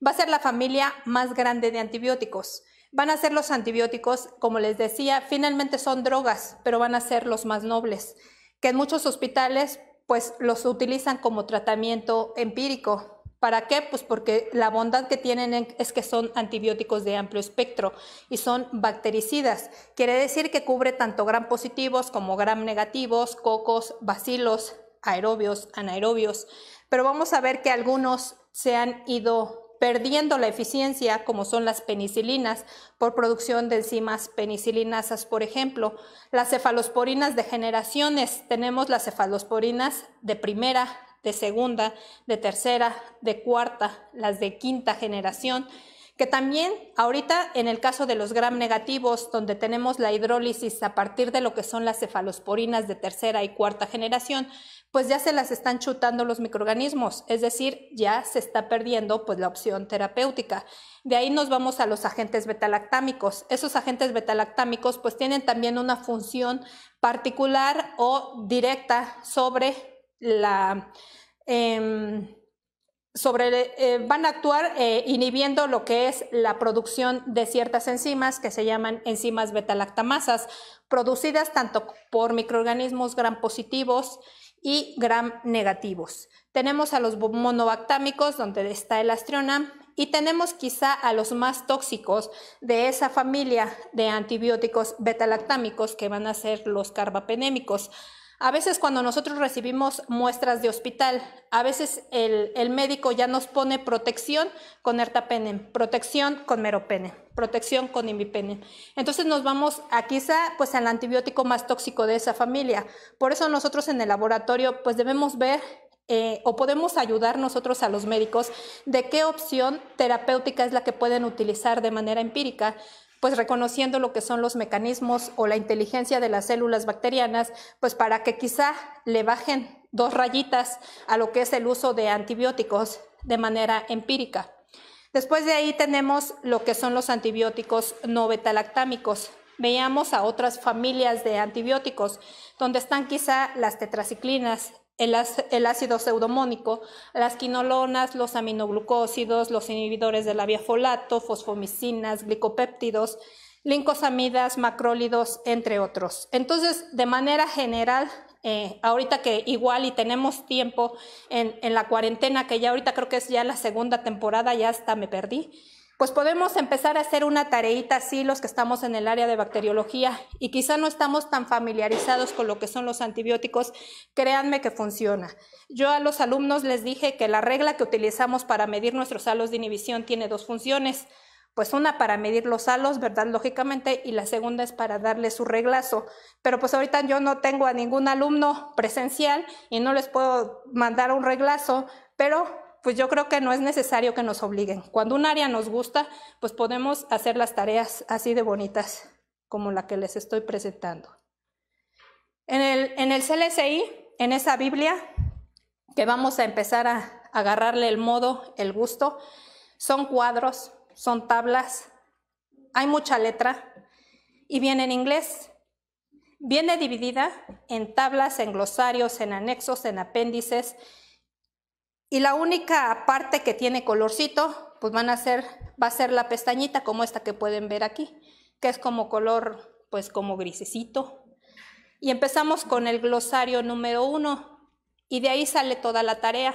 Va a ser la familia más grande de antibióticos. Van a ser los antibióticos, como les decía, finalmente son drogas, pero van a ser los más nobles, que en muchos hospitales pues los utilizan como tratamiento empírico. ¿Para qué? Pues porque la bondad que tienen es que son antibióticos de amplio espectro y son bactericidas. Quiere decir que cubre tanto gram positivos como gram negativos, cocos, bacilos, aerobios, anaerobios. Pero vamos a ver que algunos se han ido perdiendo la eficiencia, como son las penicilinas, por producción de enzimas penicilinasas, por ejemplo. Las cefalosporinas de generaciones, tenemos las cefalosporinas de primera, de segunda, de tercera, de cuarta, las de quinta generación, que también ahorita en el caso de los gram negativos, donde tenemos la hidrólisis a partir de lo que son las cefalosporinas de tercera y cuarta generación, pues ya se las están chutando los microorganismos, es decir, ya se está perdiendo pues la opción terapéutica. De ahí nos vamos a los agentes betalactámicos. Esos agentes betalactámicos pues tienen también una función particular o directa sobre la... van a actuar inhibiendo lo que es la producción de ciertas enzimas que se llaman enzimas betalactamasas, producidas tanto por microorganismos gram positivos y gram negativos. Tenemos a los monobactámicos, donde está el Astrionam, y tenemos quizá a los más tóxicos de esa familia de antibióticos betalactámicos, que van a ser los carbapenémicos. A veces cuando nosotros recibimos muestras de hospital, a veces el médico ya nos pone protección con ertapenem, protección con meropenem, protección con imipenem. Entonces nos vamos a quizá pues al antibiótico más tóxico de esa familia. Por eso nosotros en el laboratorio pues debemos ver o podemos ayudar nosotros a los médicos de qué opción terapéutica es la que pueden utilizar de manera empírica, pues reconociendo lo que son los mecanismos o la inteligencia de las células bacterianas, pues para que quizá le bajen 2 rayitas a lo que es el uso de antibióticos de manera empírica. Después de ahí tenemos lo que son los antibióticos no betalactámicos. Veamos a otras familias de antibióticos, donde están quizá las tetraciclinas, el ácido pseudomónico, las quinolonas, los aminoglucósidos, los inhibidores de la vía folato, fosfomicinas, glicopéptidos, lincosamidas, macrólidos, entre otros. Entonces, de manera general, ahorita que igual y tenemos tiempo en la cuarentena, que ya ahorita creo que es ya la segunda temporada, ya hasta me perdí, pues podemos empezar a hacer una tareita así los que estamos en el área de bacteriología y quizá no estamos tan familiarizados con lo que son los antibióticos. Créanme que funciona. Yo a los alumnos les dije que la regla que utilizamos para medir nuestros halos de inhibición tiene dos funciones. Pues una para medir los halos, ¿verdad? Lógicamente, y la segunda es para darle su reglazo. Pero pues ahorita yo no tengo a ningún alumno presencial y no les puedo mandar un reglazo, pero pues yo creo que no es necesario que nos obliguen. Cuando un área nos gusta, pues podemos hacer las tareas así de bonitas como la que les estoy presentando. En el CLSI, en esa Biblia, que vamos a empezar a agarrarle el modo, el gusto, son cuadros, son tablas, hay mucha letra y viene en inglés. Viene dividida en tablas, en glosarios, en anexos, en apéndices. Y la única parte que tiene colorcito, pues va a ser la pestañita como esta que pueden ver aquí, que es como color, pues como grisecito. Y empezamos con el glosario número 1 y de ahí sale toda la tarea.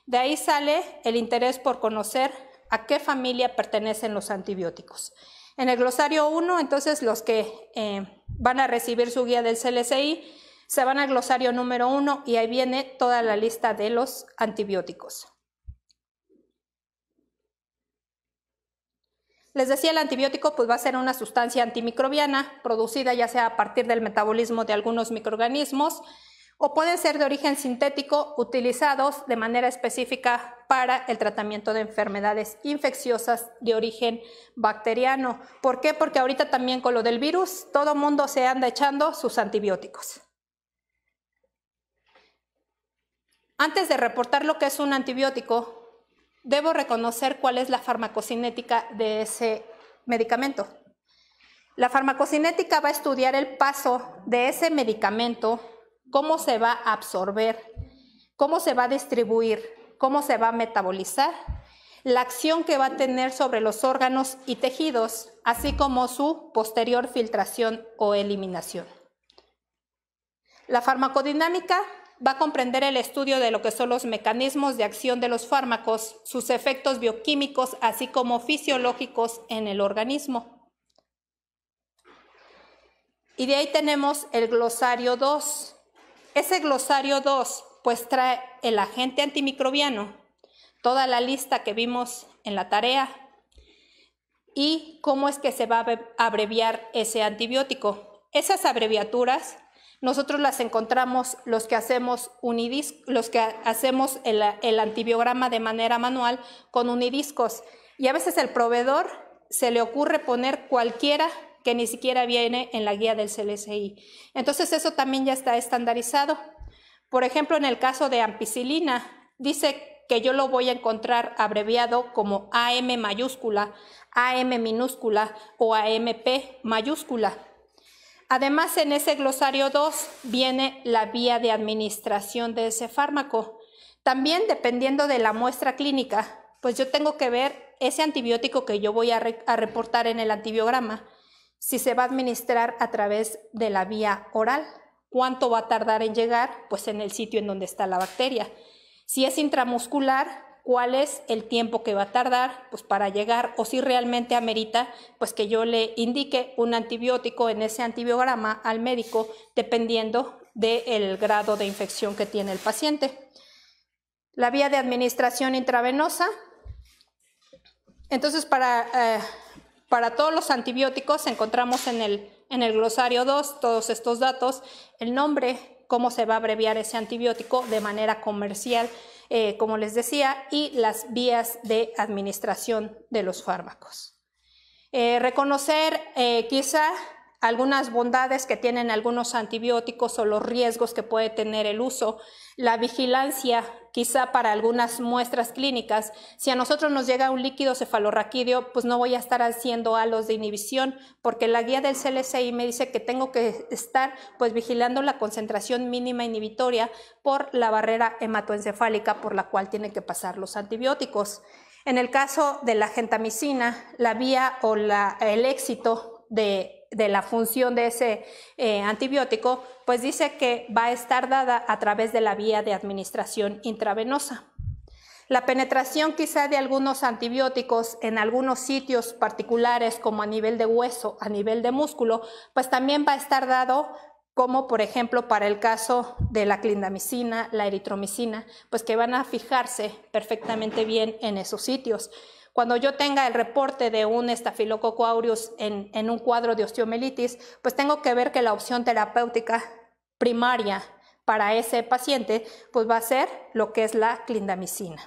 De ahí sale el interés por conocer a qué familia pertenecen los antibióticos. En el glosario 1, entonces los que van a recibir su guía del CLSI se van al glosario número 1 y ahí viene toda la lista de los antibióticos. Les decía, el antibiótico pues va a ser una sustancia antimicrobiana producida ya sea a partir del metabolismo de algunos microorganismos o pueden ser de origen sintético utilizados de manera específica para el tratamiento de enfermedades infecciosas de origen bacteriano. ¿Por qué? Porque ahorita también con lo del virus todo mundo se anda echando sus antibióticos. Antes de reportar lo que es un antibiótico, debo reconocer cuál es la farmacocinética de ese medicamento. La farmacocinética va a estudiar el paso de ese medicamento, cómo se va a absorber, cómo se va a distribuir, cómo se va a metabolizar, la acción que va a tener sobre los órganos y tejidos, así como su posterior filtración o eliminación. La farmacodinámica va a comprender el estudio de lo que son los mecanismos de acción de los fármacos, sus efectos bioquímicos, así como fisiológicos en el organismo. Y de ahí tenemos el glosario 2. Ese glosario 2 pues trae el agente antimicrobiano, toda la lista que vimos en la tarea y cómo es que se va a abreviar ese antibiótico. Esas abreviaturas nosotros las encontramos los que hacemos el antibiograma de manera manual con unidiscos y a veces el proveedor se le ocurre poner cualquiera que ni siquiera viene en la guía del CLSI. Entonces eso también ya está estandarizado. Por ejemplo, en el caso de ampicilina, dice que yo lo voy a encontrar abreviado como AM mayúscula, AM minúscula o AMP mayúscula. Además, en ese glosario 2 viene la vía de administración de ese fármaco. También, dependiendo de la muestra clínica, pues yo tengo que ver ese antibiótico que yo voy a reportar en el antibiograma, si se va a administrar a través de la vía oral. ¿Cuánto va a tardar en llegar? Pues en el sitio en donde está la bacteria. Si es intramuscular, ¿cuál es el tiempo que va a tardar pues para llegar? O si realmente amerita pues que yo le indique un antibiótico en ese antibiograma al médico dependiendo del grado de infección que tiene el paciente. La vía de administración intravenosa. Entonces para todos los antibióticos encontramos en el glosario 2 todos estos datos, el nombre, cómo se va a abreviar ese antibiótico de manera comercial, como les decía, y las vías de administración de los fármacos. Reconocer quizá algunas bondades que tienen algunos antibióticos o los riesgos que puede tener el uso, la vigilancia quizá para algunas muestras clínicas. Si a nosotros nos llega un líquido cefalorraquídeo, pues no voy a estar haciendo halos de inhibición porque la guía del CLSI me dice que tengo que estar pues vigilando la concentración mínima inhibitoria por la barrera hematoencefálica por la cual tienen que pasar los antibióticos. En el caso de la gentamicina, la vía o el éxito de la función de ese antibiótico, pues dice que va a estar dada a través de la vía de administración intravenosa. La penetración quizá de algunos antibióticos en algunos sitios particulares, como a nivel de hueso, a nivel de músculo, pues también va a estar dado, como por ejemplo para el caso de la clindamicina, la eritromicina, pues que van a fijarse perfectamente bien en esos sitios. Cuando yo tenga el reporte de un estafilococo aureus en un cuadro de osteomielitis, pues tengo que ver que la opción terapéutica primaria para ese paciente pues va a ser lo que es la clindamicina.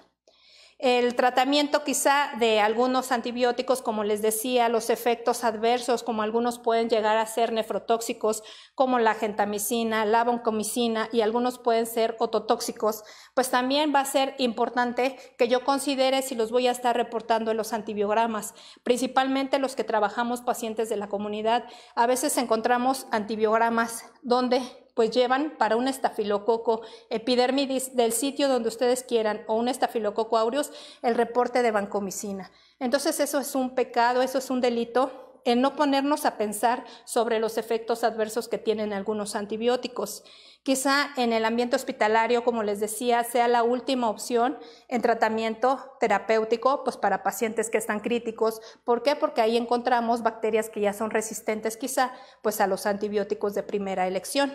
El tratamiento quizá de algunos antibióticos, como les decía, los efectos adversos, como algunos pueden llegar a ser nefrotóxicos, como la gentamicina, la vancomicina, y algunos pueden ser ototóxicos, pues también va a ser importante que yo considere si los voy a estar reportando en los antibiogramas. Principalmente los que trabajamos pacientes de la comunidad, a veces encontramos antibiogramas donde pues llevan para un estafilococo epidermidis del sitio donde ustedes quieran o un estafilococo aureus el reporte de vancomicina. Entonces eso es un pecado, eso es un delito, en no ponernos a pensar sobre los efectos adversos que tienen algunos antibióticos. Quizá en el ambiente hospitalario, como les decía, sea la última opción en tratamiento terapéutico pues para pacientes que están críticos. ¿Por qué? Porque ahí encontramos bacterias que ya son resistentes quizá pues a los antibióticos de primera elección.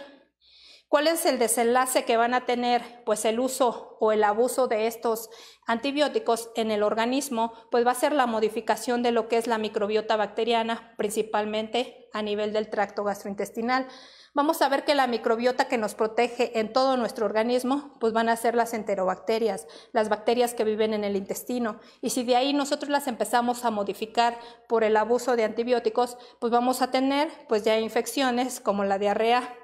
¿Cuál es el desenlace que van a tener pues el uso o el abuso de estos antibióticos en el organismo? Pues va a ser la modificación de lo que es la microbiota bacteriana, principalmente a nivel del tracto gastrointestinal. Vamos a ver que la microbiota que nos protege en todo nuestro organismo pues van a ser las enterobacterias, las bacterias que viven en el intestino, y si de ahí nosotros las empezamos a modificar por el abuso de antibióticos, pues vamos a tener pues ya infecciones como la diarrea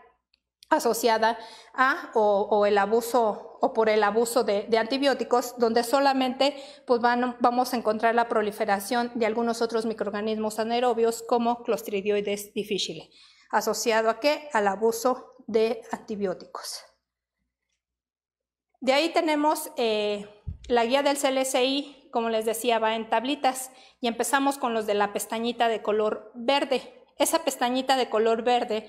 asociada a o el abuso o por el abuso de antibióticos, donde solamente pues vamos a encontrar la proliferación de algunos otros microorganismos anaerobios como Clostridioides difficile, asociado a ¿qué? Al abuso de antibióticos. De ahí tenemos la guía del CLSI, como les decía, va en tablitas, y empezamos con los de la pestañita de color verde. Esa pestañita de color verde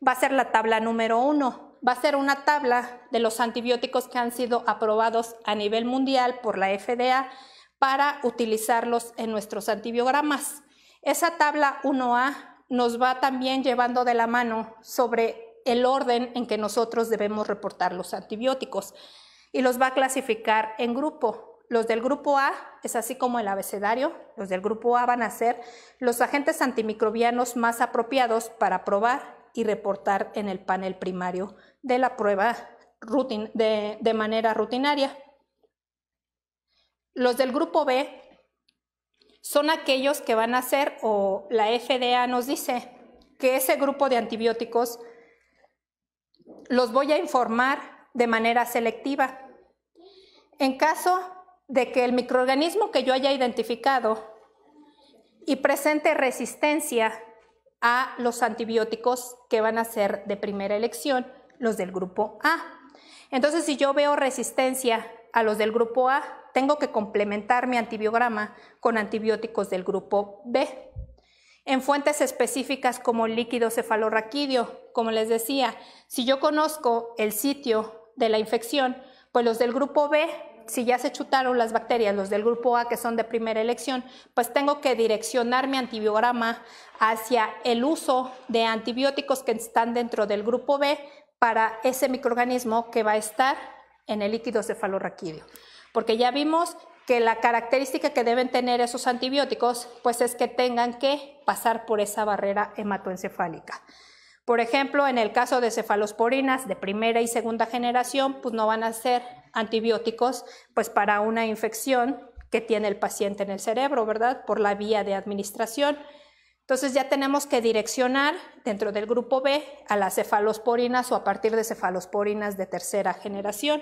va a ser la tabla número 1. Va a ser una tabla de los antibióticos que han sido aprobados a nivel mundial por la FDA para utilizarlos en nuestros antibiogramas. Esa tabla 1A nos va también llevando de la mano sobre el orden en que nosotros debemos reportar los antibióticos y los va a clasificar en grupo. Los del grupo A es así como el abecedario. Los del grupo A van a ser los agentes antimicrobianos más apropiados para probar y reportar en el panel primario de la prueba de manera rutinaria. Los del grupo B son aquellos que van a ser, o la FDA nos dice que ese grupo de antibióticos los voy a informar de manera selectiva. En caso de que el microorganismo que yo haya identificado y presente resistencia a los antibióticos que van a ser de primera elección, los del grupo A. Entonces, si yo veo resistencia a los del grupo A, tengo que complementar mi antibiograma con antibióticos del grupo B. En fuentes específicas como líquido cefalorraquídeo, como les decía, si yo conozco el sitio de la infección, pues los del grupo B, si ya se chutaron las bacterias, los del grupo A que son de primera elección, pues tengo que direccionar mi antibiograma hacia el uso de antibióticos que están dentro del grupo B para ese microorganismo que va a estar en el líquido cefalorraquídeo. Porque ya vimos que la característica que deben tener esos antibióticos pues es que tengan que pasar por esa barrera hematoencefálica. Por ejemplo, en el caso de cefalosporinas de primera y segunda generación, pues no van a ser antibióticos pues para una infección que tiene el paciente en el cerebro, ¿verdad? Por la vía de administración. Entonces ya tenemos que direccionar dentro del grupo B a las cefalosporinas o a partir de cefalosporinas de tercera generación.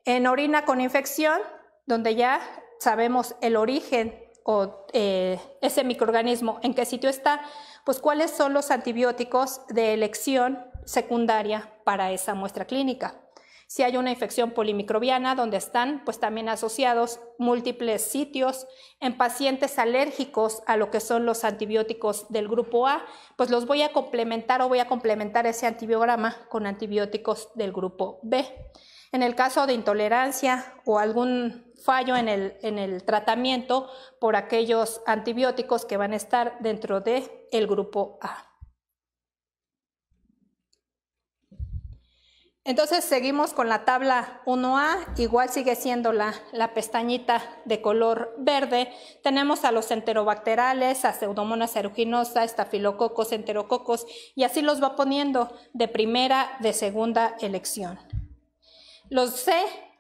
En orina con infección, donde ya sabemos el origen o ese microorganismo en qué sitio está, pues cuáles son los antibióticos de elección secundaria para esa muestra clínica. Si hay una infección polimicrobiana donde están pues también asociados múltiples sitios, en pacientes alérgicos a lo que son los antibióticos del grupo A, pues los voy a complementar o voy a complementar ese antibiograma con antibióticos del grupo B. En el caso de intolerancia o algún fallo en el tratamiento por aquellos antibióticos que van a estar dentro del grupo A. Entonces seguimos con la tabla 1A, igual sigue siendo la pestañita de color verde. Tenemos a los enterobacterales, a Pseudomonas aeruginosa, estafilococos, enterococos, y así los va poniendo de primera, de segunda elección. Los C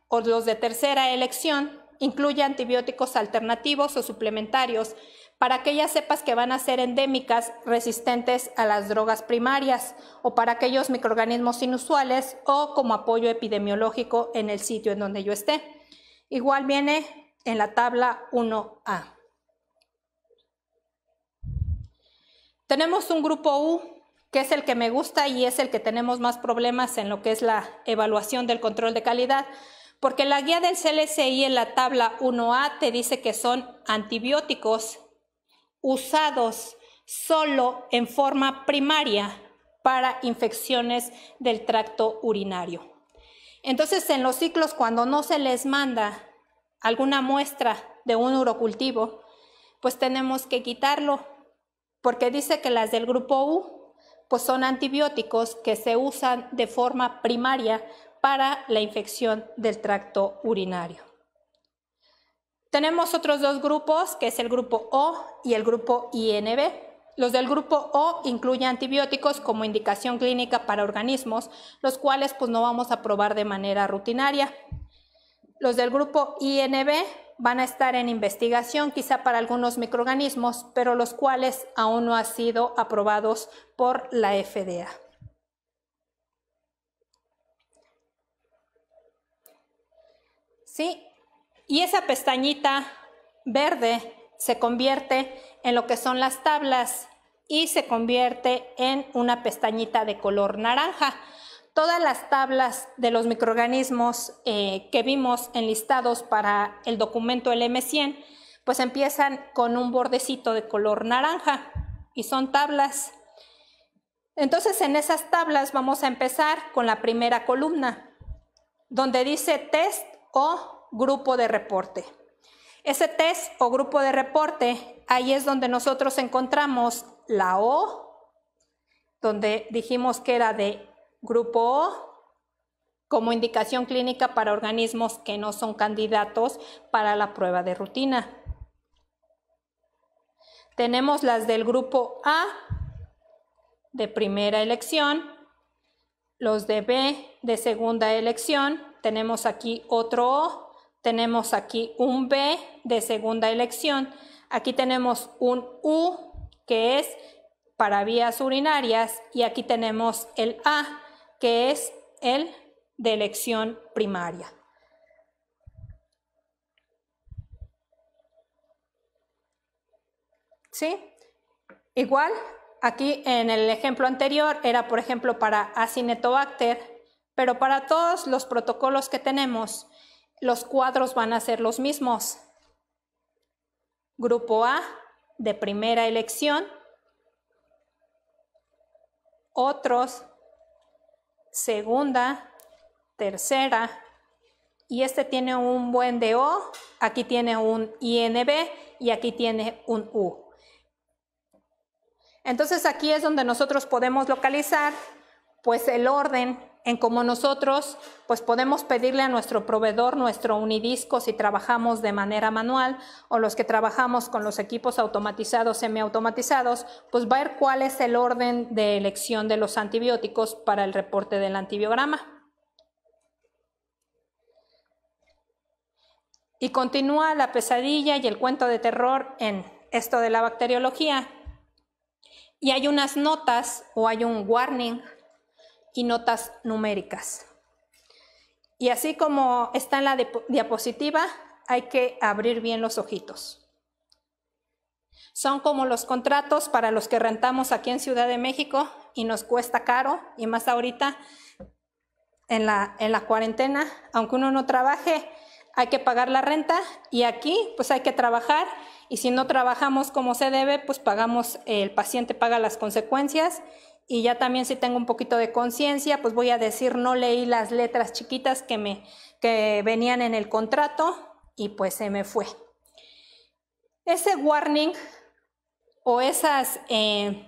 o los de tercera elección incluye antibióticos alternativos o suplementarios para aquellas cepas que van a ser endémicas resistentes a las drogas primarias o para aquellos microorganismos inusuales o como apoyo epidemiológico en el sitio en donde yo esté. Igual viene en la tabla 1A. Tenemos un grupo U, que es el que me gusta y es el que tenemos más problemas en lo que es la evaluación del control de calidad, porque la guía del CLSI en la tabla 1A te dice que son antibióticos usados solo en forma primaria para infecciones del tracto urinario. Entonces, en los ciclos, cuando no se les manda alguna muestra de un urocultivo, pues tenemos que quitarlo, porque dice que las del grupo U pues son antibióticos que se usan de forma primaria para la infección del tracto urinario. Tenemos otros dos grupos, que es el grupo O y el grupo INB. Los del grupo O incluyen antibióticos como indicación clínica para organismos, los cuales pues no vamos a probar de manera rutinaria. Los del grupo INB van a estar en investigación quizá para algunos microorganismos, pero los cuales aún no han sido aprobados por la FDA. ¿Sí? Y esa pestañita verde se convierte en lo que son las tablas y se convierte en una pestañita de color naranja. Todas las tablas de los microorganismos que vimos enlistados para el documento LM100, pues empiezan con un bordecito de color naranja y son tablas. Entonces, en esas tablas vamos a empezar con la primera columna, donde dice test o grupo de reporte. Ese test o grupo de reporte, ahí es donde nosotros encontramos la O, donde dijimos que era de grupo O, como indicación clínica para organismos que no son candidatos para la prueba de rutina. Tenemos las del grupo A, de primera elección, los de B, de segunda elección, tenemos aquí otro O, tenemos aquí un B de segunda elección, aquí tenemos un U que es para vías urinarias y aquí tenemos el A que es el de elección primaria. ¿Sí? Igual, aquí en el ejemplo anterior era, por ejemplo, para Acinetobacter, pero para todos los protocolos que tenemos, los cuadros van a ser los mismos. Grupo A, de primera elección. Otros, segunda, tercera. Y este tiene un buen de O, aquí tiene un INB y aquí tiene un U. Entonces aquí es donde nosotros podemos localizar pues el orden en cómo nosotros pues podemos pedirle a nuestro proveedor nuestro unidisco si trabajamos de manera manual o los que trabajamos con los equipos automatizados, semiautomatizados, pues ver cuál es el orden de elección de los antibióticos para el reporte del antibiograma. Y continúa la pesadilla y el cuento de terror en esto de la bacteriología. Y hay unas notas o hay un warning y notas numéricas. Y así como está en la diapositiva, hay que abrir bien los ojitos. Son como los contratos para los que rentamos aquí en Ciudad de México y nos cuesta caro, y más ahorita en la cuarentena, aunque uno no trabaje, hay que pagar la renta y aquí pues hay que trabajar. Y si no trabajamos como se debe, pues el paciente paga las consecuencias y ya también si tengo un poquito de conciencia, pues voy a decir no leí las letras chiquitas que venían en el contrato y pues se me fue. Ese warning o esas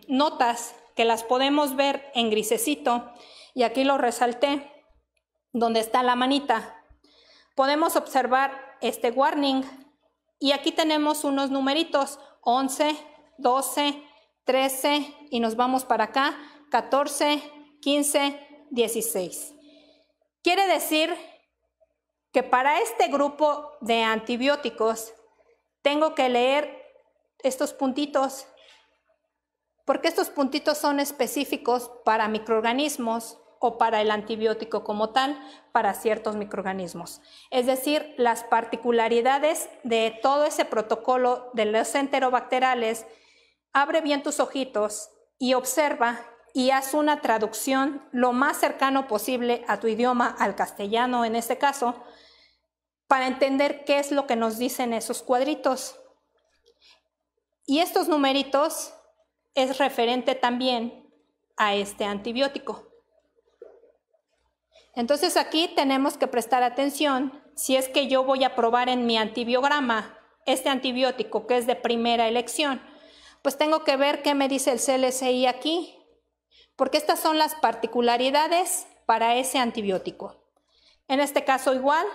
notas que las podemos ver en grisecito, y aquí lo resalté, donde está la manita, podemos observar este warning y aquí tenemos unos numeritos, 11, 12, 13 y nos vamos para acá, 14, 15, 16. Quiere decir que para este grupo de antibióticos tengo que leer estos puntitos, porque estos puntitos son específicos para microorganismos o para el antibiótico como tal, para ciertos microorganismos. Es decir, las particularidades de todo ese protocolo de los enterobacteriales. Abre bien tus ojitos y observa y haz una traducción lo más cercano posible a tu idioma, al castellano en este caso, para entender qué es lo que nos dicen esos cuadritos. Y estos numeritos es referente también a este antibiótico. Entonces aquí tenemos que prestar atención si es que yo voy a probar en mi antibiograma este antibiótico que es de primera elección, pues tengo que ver qué me dice el CLSI aquí, porque estas son las particularidades para ese antibiótico. En este caso igual,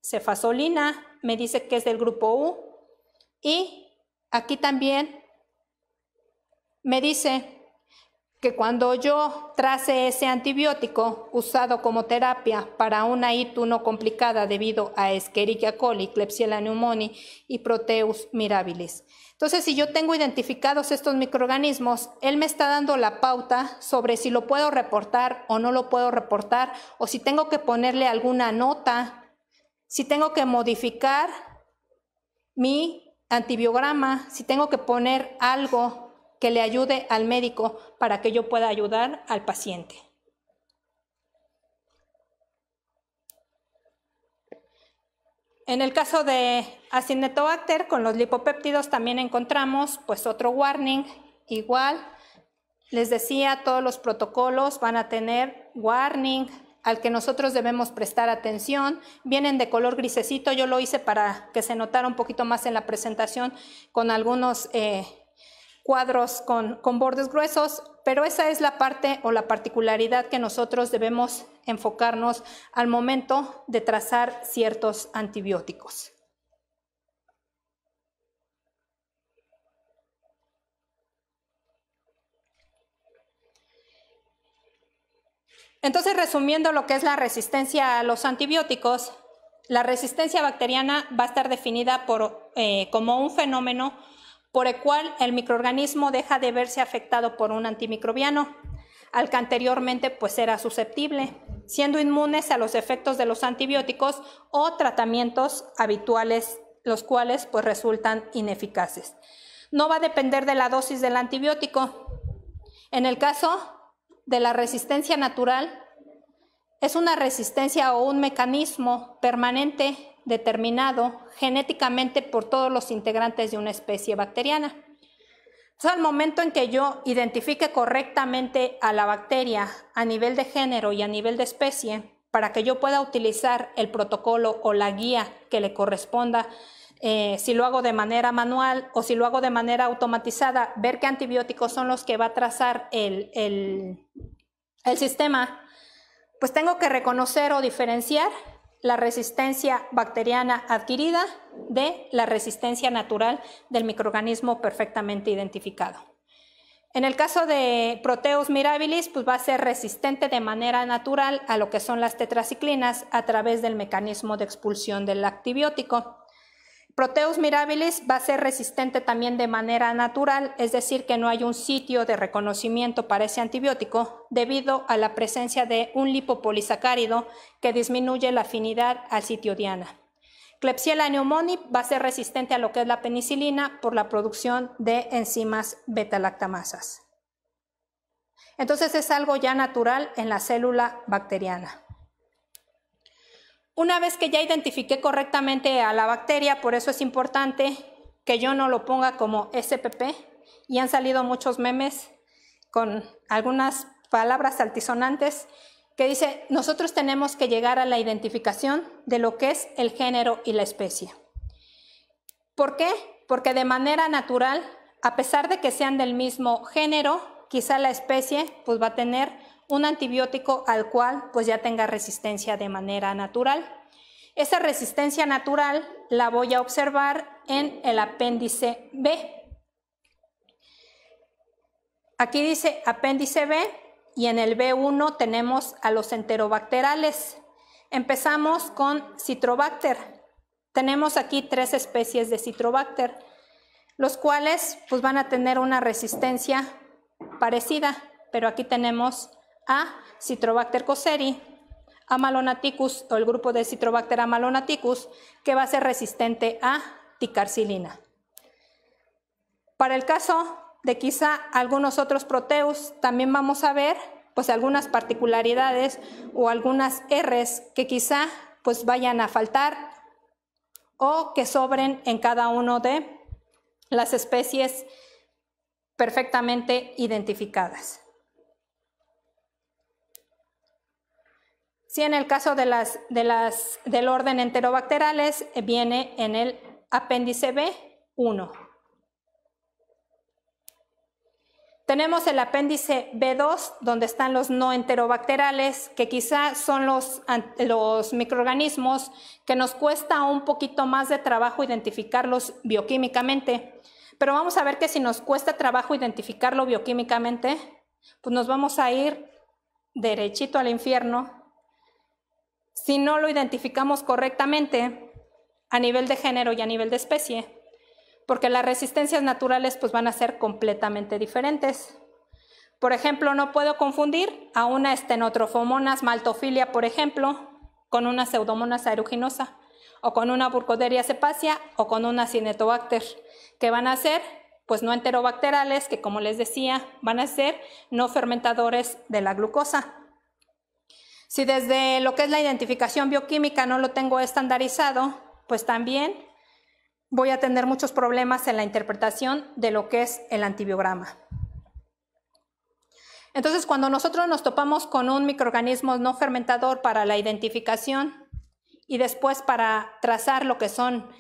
cefazolina me dice que es del grupo U y aquí también me dice que cuando yo trace ese antibiótico usado como terapia para una ITU no complicada debido a Escherichia coli, Klebsiella pneumoniae y Proteus mirabilis. Entonces, si yo tengo identificados estos microorganismos, él me está dando la pauta sobre si lo puedo reportar o no lo puedo reportar, o si tengo que ponerle alguna nota, si tengo que modificar mi antibiograma, si tengo que poner algo que le ayude al médico para que yo pueda ayudar al paciente. En el caso de Acinetobacter, con los lipopéptidos también encontramos pues otro warning, igual, les decía, todos los protocolos van a tener warning al que nosotros debemos prestar atención, vienen de color grisecito, yo lo hice para que se notara un poquito más en la presentación con algunos cuadros con bordes gruesos, pero esa es la parte o la particularidad que nosotros debemos enfocarnos al momento de trazar ciertos antibióticos. Entonces, resumiendo lo que es la resistencia a los antibióticos, la resistencia bacteriana va a estar definida como un fenómeno por el cual el microorganismo deja de verse afectado por un antimicrobiano, al que anteriormente pues era susceptible, siendo inmunes a los efectos de los antibióticos o tratamientos habituales, los cuales pues resultan ineficaces. No va a depender de la dosis del antibiótico. En el caso de la resistencia natural, es una resistencia o un mecanismo permanente determinado genéticamente por todos los integrantes de una especie bacteriana. Entonces, al momento en que yo identifique correctamente a la bacteria a nivel de género y a nivel de especie, para que yo pueda utilizar el protocolo o la guía que le corresponda, si lo hago de manera manual o si lo hago de manera automatizada, ver qué antibióticos son los que va a trazar el sistema, pues tengo que reconocer o diferenciar la resistencia bacteriana adquirida de la resistencia natural del microorganismo perfectamente identificado. En el caso de Proteus mirabilis, pues va a ser resistente de manera natural a lo que son las tetraciclinas a través del mecanismo de expulsión del antibiótico. Proteus mirabilis va a ser resistente también de manera natural, es decir, que no hay un sitio de reconocimiento para ese antibiótico debido a la presencia de un lipopolisacárido que disminuye la afinidad al sitio diana. Klebsiella pneumoniae va a ser resistente a lo que es la penicilina por la producción de enzimas beta-lactamasas. Entonces es algo ya natural en la célula bacteriana. Una vez que ya identifiqué correctamente a la bacteria, por eso es importante que yo no lo ponga como SPP, y han salido muchos memes con algunas palabras altisonantes, que dice, nosotros tenemos que llegar a la identificación de lo que es el género y la especie. ¿Por qué? Porque de manera natural, a pesar de que sean del mismo género, quizá la especie pues va a tener un antibiótico al cual pues ya tenga resistencia de manera natural. Esa resistencia natural la voy a observar en el apéndice B. Aquí dice apéndice B y en el B1 tenemos a los enterobacterales. Empezamos con Citrobacter. Tenemos aquí 3 especies de Citrobacter, los cuales pues van a tener una resistencia parecida, pero aquí tenemos a Citrobacter cosseri, Amalonaticus o el grupo de Citrobacter amalonaticus, que va a ser resistente a ticarcilina. Para el caso de quizá algunos otros proteus, también vamos a ver pues algunas particularidades o algunas R's que quizá pues vayan a faltar o que sobren en cada uno de las especies perfectamente identificadas. Si en el caso del orden enterobacterales viene en el apéndice B1. Tenemos el apéndice B2, donde están los no enterobacterales, que quizá son los microorganismos que nos cuesta un poquito más de trabajo identificarlos bioquímicamente. Pero vamos a ver que si nos cuesta trabajo identificarlo bioquímicamente, pues nos vamos a ir derechito al infierno si no lo identificamos correctamente a nivel de género y a nivel de especie. Porque las resistencias naturales pues van a ser completamente diferentes. Por ejemplo, no puedo confundir a una Stenotrophomonas maltophilia, por ejemplo, con una Pseudomonas aeruginosa, o con una Burkholderia cepacia, o con una Cinetobacter, que van a ser pues no enterobacterales, que como les decía, van a ser no fermentadores de la glucosa. Si desde lo que es la identificación bioquímica no lo tengo estandarizado, pues también voy a tener muchos problemas en la interpretación de lo que es el antibiograma. Entonces, cuando nosotros nos topamos con un microorganismo no fermentador para la identificación y después para trazar lo que son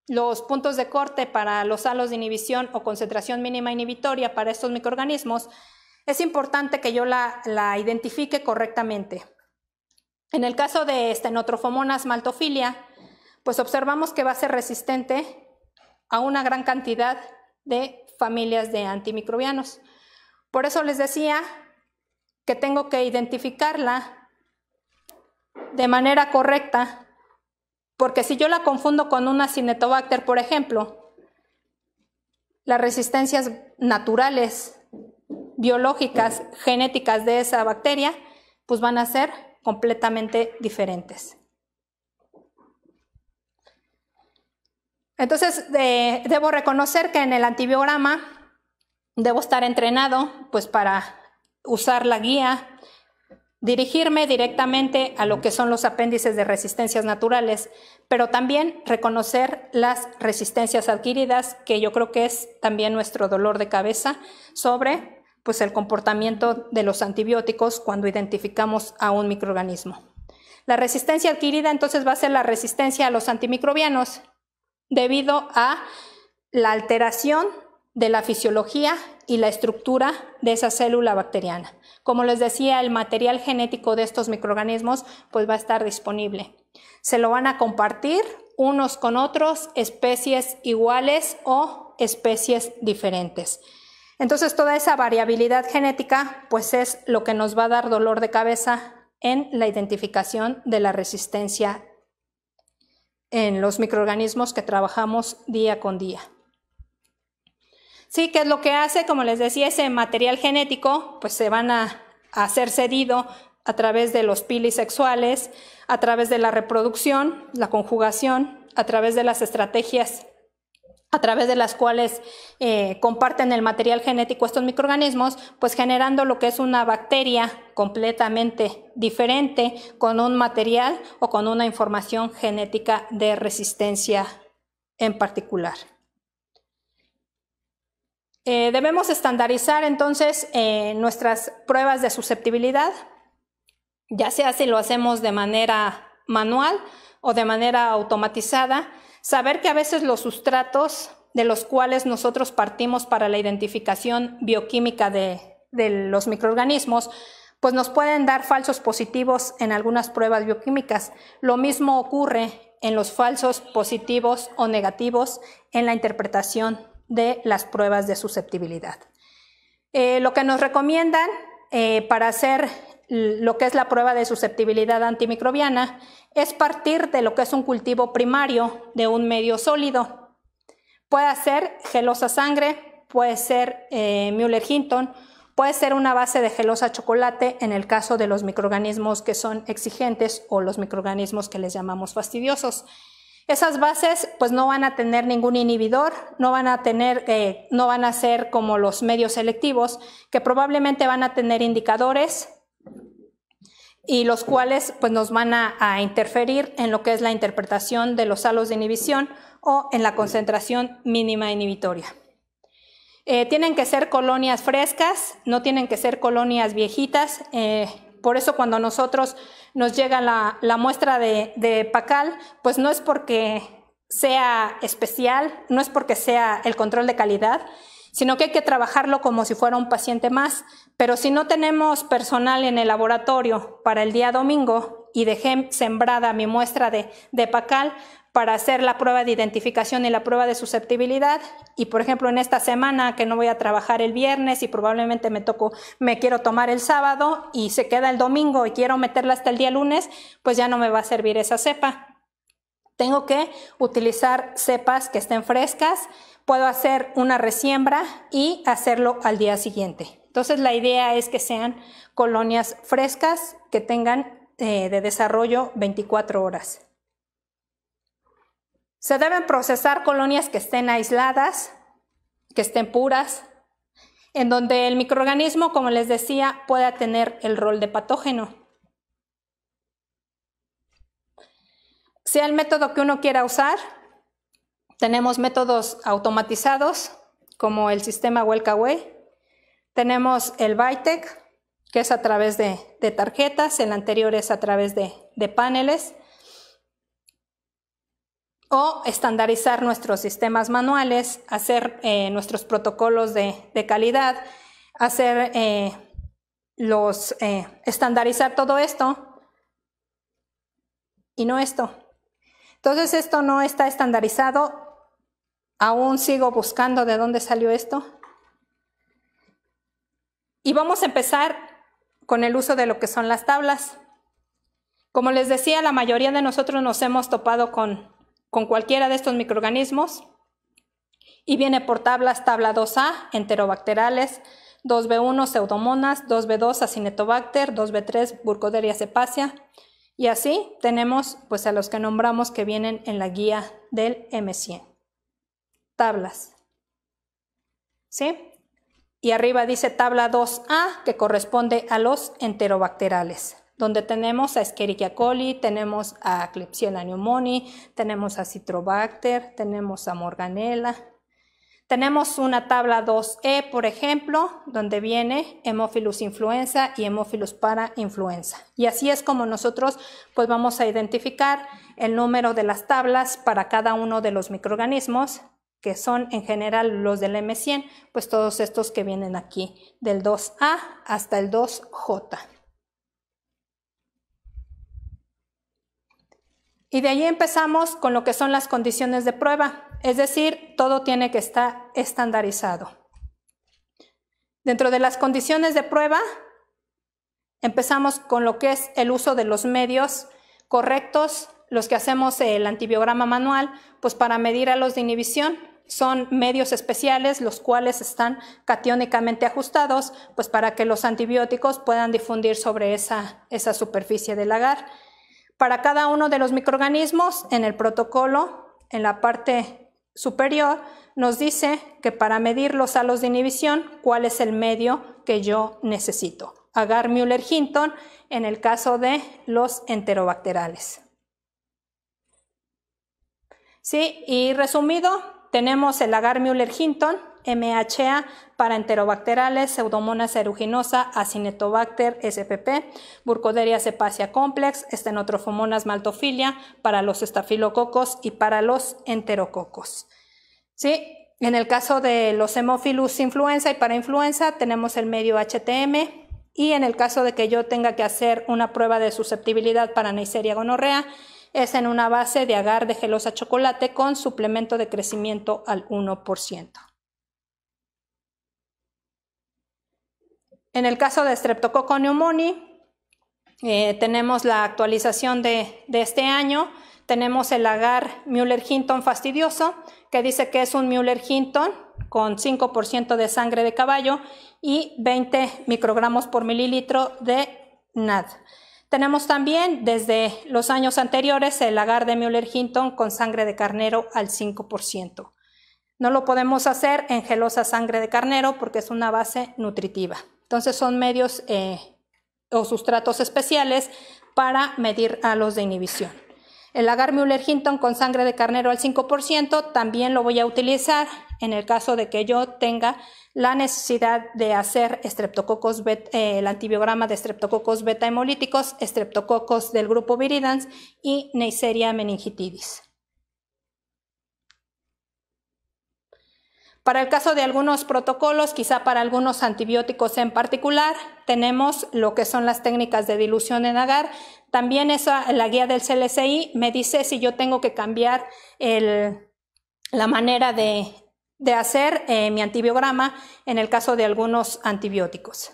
los puntos de corte para los halos de inhibición o concentración mínima inhibitoria para estos microorganismos, es importante que yo la identifique correctamente. En el caso de Stenotrophomonas maltophilia, pues observamos que va a ser resistente a una gran cantidad de familias de antimicrobianos. Por eso les decía que tengo que identificarla de manera correcta, porque si yo la confundo con una Cinetobacter, por ejemplo, las resistencias naturales, biológicas, genéticas de esa bacteria, pues van a ser completamente diferentes. Entonces, debo reconocer que en el antibiograma debo estar entrenado pues para usar la guía, dirigirme directamente a lo que son los apéndices de resistencias naturales, pero también reconocer las resistencias adquiridas, que yo creo que es también nuestro dolor de cabeza sobre pues, el comportamiento de los antibióticos cuando identificamos a un microorganismo. La resistencia adquirida entonces va a ser la resistencia a los antimicrobianos, debido a la alteración de la fisiología y la estructura de esa célula bacteriana. Como les decía, el material genético de estos microorganismos pues va a estar disponible. Se lo van a compartir unos con otros, especies iguales o especies diferentes. Entonces, toda esa variabilidad genética pues es lo que nos va a dar dolor de cabeza en la identificación de la resistencia en los microorganismos que trabajamos día con día. Sí, ¿qué es lo que hace? Como les decía, ese material genético pues se van a hacer cedido a través de los pilis sexuales, a través de la reproducción, la conjugación, a través de las estrategias a través de las cuales comparten el material genético estos microorganismos, pues generando lo que es una bacteria completamente diferente con un material o con una información genética de resistencia en particular. Debemos estandarizar entonces nuestras pruebas de susceptibilidad, ya sea si lo hacemos de manera manual o de manera automatizada. Saber que a veces los sustratos de los cuales nosotros partimos para la identificación bioquímica de los microorganismos, pues nos pueden dar falsos positivos en algunas pruebas bioquímicas. Lo mismo ocurre en los falsos positivos o negativos en la interpretación de las pruebas de susceptibilidad. Lo que nos recomiendan para hacer lo que es la prueba de susceptibilidad antimicrobiana es partir de lo que es un cultivo primario de un medio sólido. Puede ser gelosa sangre, puede ser Müller-Hinton, puede ser una base de gelosa chocolate en el caso de los microorganismos que son exigentes o los microorganismos que les llamamos fastidiosos. Esas bases pues no van a tener ningún inhibidor, no van a ser como los medios selectivos, que probablemente van a tener indicadores y los cuales pues nos van a interferir en lo que es la interpretación de los halos de inhibición o en la concentración mínima inhibitoria. Tienen que ser colonias frescas, no tienen que ser colonias viejitas. Por eso cuando nosotros nos llega la muestra de Pacal, pues no es porque sea especial, no es porque sea el control de calidad, sino que hay que trabajarlo como si fuera un paciente más. Pero si no tenemos personal en el laboratorio para el día domingo y dejé sembrada mi muestra de Pacal para hacer la prueba de identificación y la prueba de susceptibilidad, y por ejemplo en esta semana que no voy a trabajar el viernes y probablemente me quiero tomar el sábado y se queda el domingo y quiero meterla hasta el día lunes, pues ya no me va a servir esa cepa. Tengo que utilizar cepas que estén frescas, puedo hacer una resiembra y hacerlo al día siguiente. Entonces la idea es que sean colonias frescas que tengan de desarrollo 24 horas. Se deben procesar colonias que estén aisladas, que estén puras, en donde el microorganismo, como les decía, pueda tener el rol de patógeno. Sea el método que uno quiera usar, tenemos métodos automatizados como el sistema Welcaway. Tenemos el Vitek, que es a través de tarjetas, el anterior es a través de paneles. O estandarizar nuestros sistemas manuales, hacer nuestros protocolos de calidad, estandarizar todo esto y no esto. Entonces esto no está estandarizado, aún sigo buscando de dónde salió esto. Y vamos a empezar con el uso de lo que son las tablas. Como les decía, la mayoría de nosotros nos hemos topado con cualquiera de estos microorganismos y viene por tablas, tabla 2A, enterobacterales, 2B1, pseudomonas, 2B2, acinetobacter, 2B3, burkholderia cepacia, y así tenemos pues a los que nombramos que vienen en la guía del M100. Tablas, ¿sí? Y arriba dice tabla 2A, que corresponde a los enterobacterales, donde tenemos a Escherichia coli, tenemos a Klebsiella pneumoniae, tenemos a Citrobacter, tenemos a Morganella. Tenemos una tabla 2E, por ejemplo, donde viene Haemophilus influenza y Haemophilus parainfluenza. Y así es como nosotros pues vamos a identificar el número de las tablas para cada uno de los microorganismos, que son en general los del M100, pues todos estos que vienen aquí, del 2A hasta el 2J. Y de ahí empezamos con lo que son las condiciones de prueba, es decir, todo tiene que estar estandarizado. Dentro de las condiciones de prueba, empezamos con lo que es el uso de los medios correctos, los que hacemos el antibiograma manual, pues para medir halos de inhibición. Son medios especiales los cuales están catiónicamente ajustados, pues para que los antibióticos puedan difundir sobre esa superficie del agar. Para cada uno de los microorganismos, en el protocolo, en la parte superior, nos dice que para medir los halos de inhibición, cuál es el medio que yo necesito. Agar Müller-Hinton en el caso de los enterobacterales. Sí, y resumido, tenemos el agar Müller-Hinton, MHA para enterobacterales, Pseudomonas aeruginosa, Acinetobacter spp, Burkholderia cepacia complex, Stenotrophomonas maltophilia para los estafilococos y para los enterococos. ¿Sí? En el caso de los Haemophilus influenza y para influenza tenemos el medio HTM, y en el caso de que yo tenga que hacer una prueba de susceptibilidad para Neisseria gonorrea, es en una base de agar de gelosa chocolate con suplemento de crecimiento al 1%. En el caso de Streptococcus pneumoniae, tenemos la actualización de este año. Tenemos el agar Müller-Hinton fastidioso, que dice que es un Müller-Hinton con 5% de sangre de caballo y 20 microgramos por mililitro de NAD. Tenemos también desde los años anteriores el agar de Müller-Hinton con sangre de carnero al 5%. No lo podemos hacer en gelosa sangre de carnero porque es una base nutritiva. Entonces son medios o sustratos especiales para medir halos de inhibición. El agar Müller-Hinton con sangre de carnero al 5% también lo voy a utilizar en el caso de que yo tenga la necesidad de hacer Streptococcus beta, el antibiograma de Streptococcus beta hemolíticos, Streptococcus del grupo viridans y Neisseria meningitidis. Para el caso de algunos protocolos, quizá para algunos antibióticos en particular, tenemos lo que son las técnicas de dilución en agar. También la guía del CLSI me dice si yo tengo que cambiar la manera de hacer mi antibiograma en el caso de algunos antibióticos.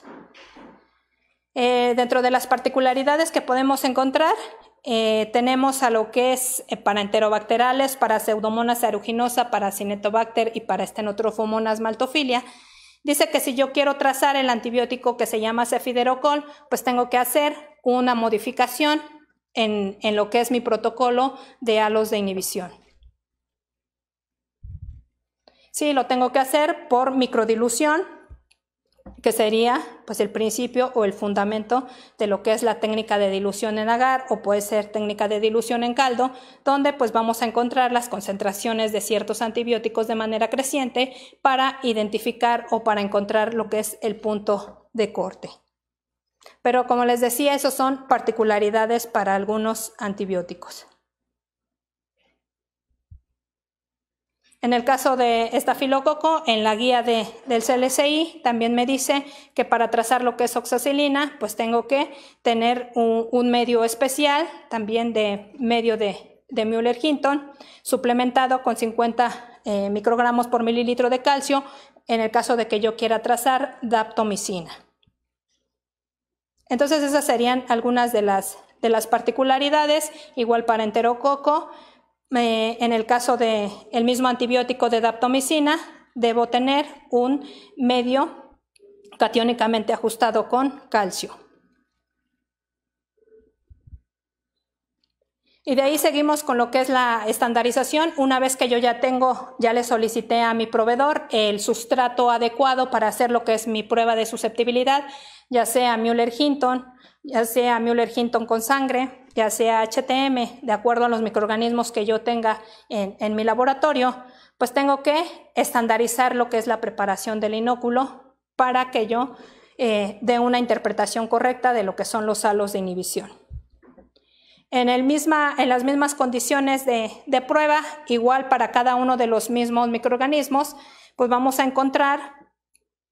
Dentro de las particularidades que podemos encontrar, tenemos a lo que es para enterobacterales, para Pseudomonas aeruginosa, para Acinetobacter y para Stenotrophomonas maltophilia. Dice que si yo quiero trazar el antibiótico que se llama cefiderocol, pues tengo que hacer una modificación en lo que es mi protocolo de halos de inhibición. Sí, lo tengo que hacer por microdilución, que sería pues el principio o el fundamento de lo que es la técnica de dilución en agar, o puede ser técnica de dilución en caldo, donde pues vamos a encontrar las concentraciones de ciertos antibióticos de manera creciente para identificar o para encontrar lo que es el punto de corte. Pero como les decía, esos son particularidades para algunos antibióticos. En el caso de estafilococo, en la guía del CLSI también me dice que para trazar lo que es oxacilina, pues tengo que tener un medio especial, también de medio de Müller-Hinton, suplementado con 50 microgramos por mililitro de calcio, en el caso de que yo quiera trazar daptomicina. Entonces esas serían algunas de las particularidades, igual para enterococo. En el caso del mismo antibiótico de daptomicina, debo tener un medio catiónicamente ajustado con calcio. Y de ahí seguimos con lo que es la estandarización. Una vez que yo ya le solicité a mi proveedor el sustrato adecuado para hacer lo que es mi prueba de susceptibilidad, ya sea Müller-Hinton, ya sea Müller-Hinton con sangre, ya sea HTM, de acuerdo a los microorganismos que yo tenga en mi laboratorio, pues tengo que estandarizar lo que es la preparación del inóculo para que yo dé una interpretación correcta de lo que son los halos de inhibición. En las mismas condiciones de prueba, igual para cada uno de los mismos microorganismos, pues vamos a encontrar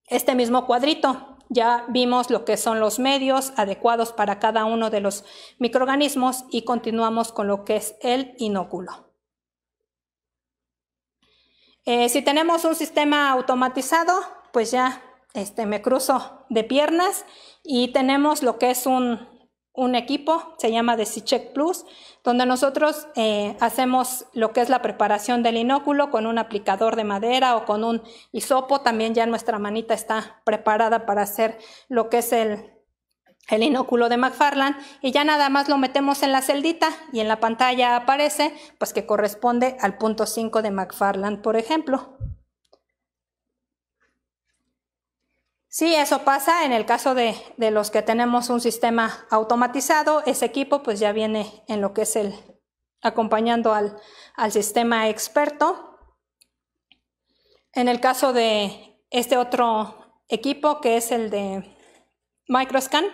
este mismo cuadrito. Ya vimos lo que son los medios adecuados para cada uno de los microorganismos y continuamos con lo que es el inóculo. Si tenemos un sistema automatizado, pues ya me cruzo de piernas y tenemos lo que es un equipo, se llama DesiCheck Plus, donde nosotros hacemos lo que es la preparación del inóculo con un aplicador de madera o con un hisopo. También ya nuestra manita está preparada para hacer lo que es el inóculo de McFarland, y ya nada más lo metemos en la celdita y en la pantalla aparece pues que corresponde al punto 5 de McFarland, por ejemplo. Sí, eso pasa en el caso de los que tenemos un sistema automatizado. Ese equipo pues ya viene en lo que es acompañando al sistema experto. En el caso de este otro equipo, que es el de Microscan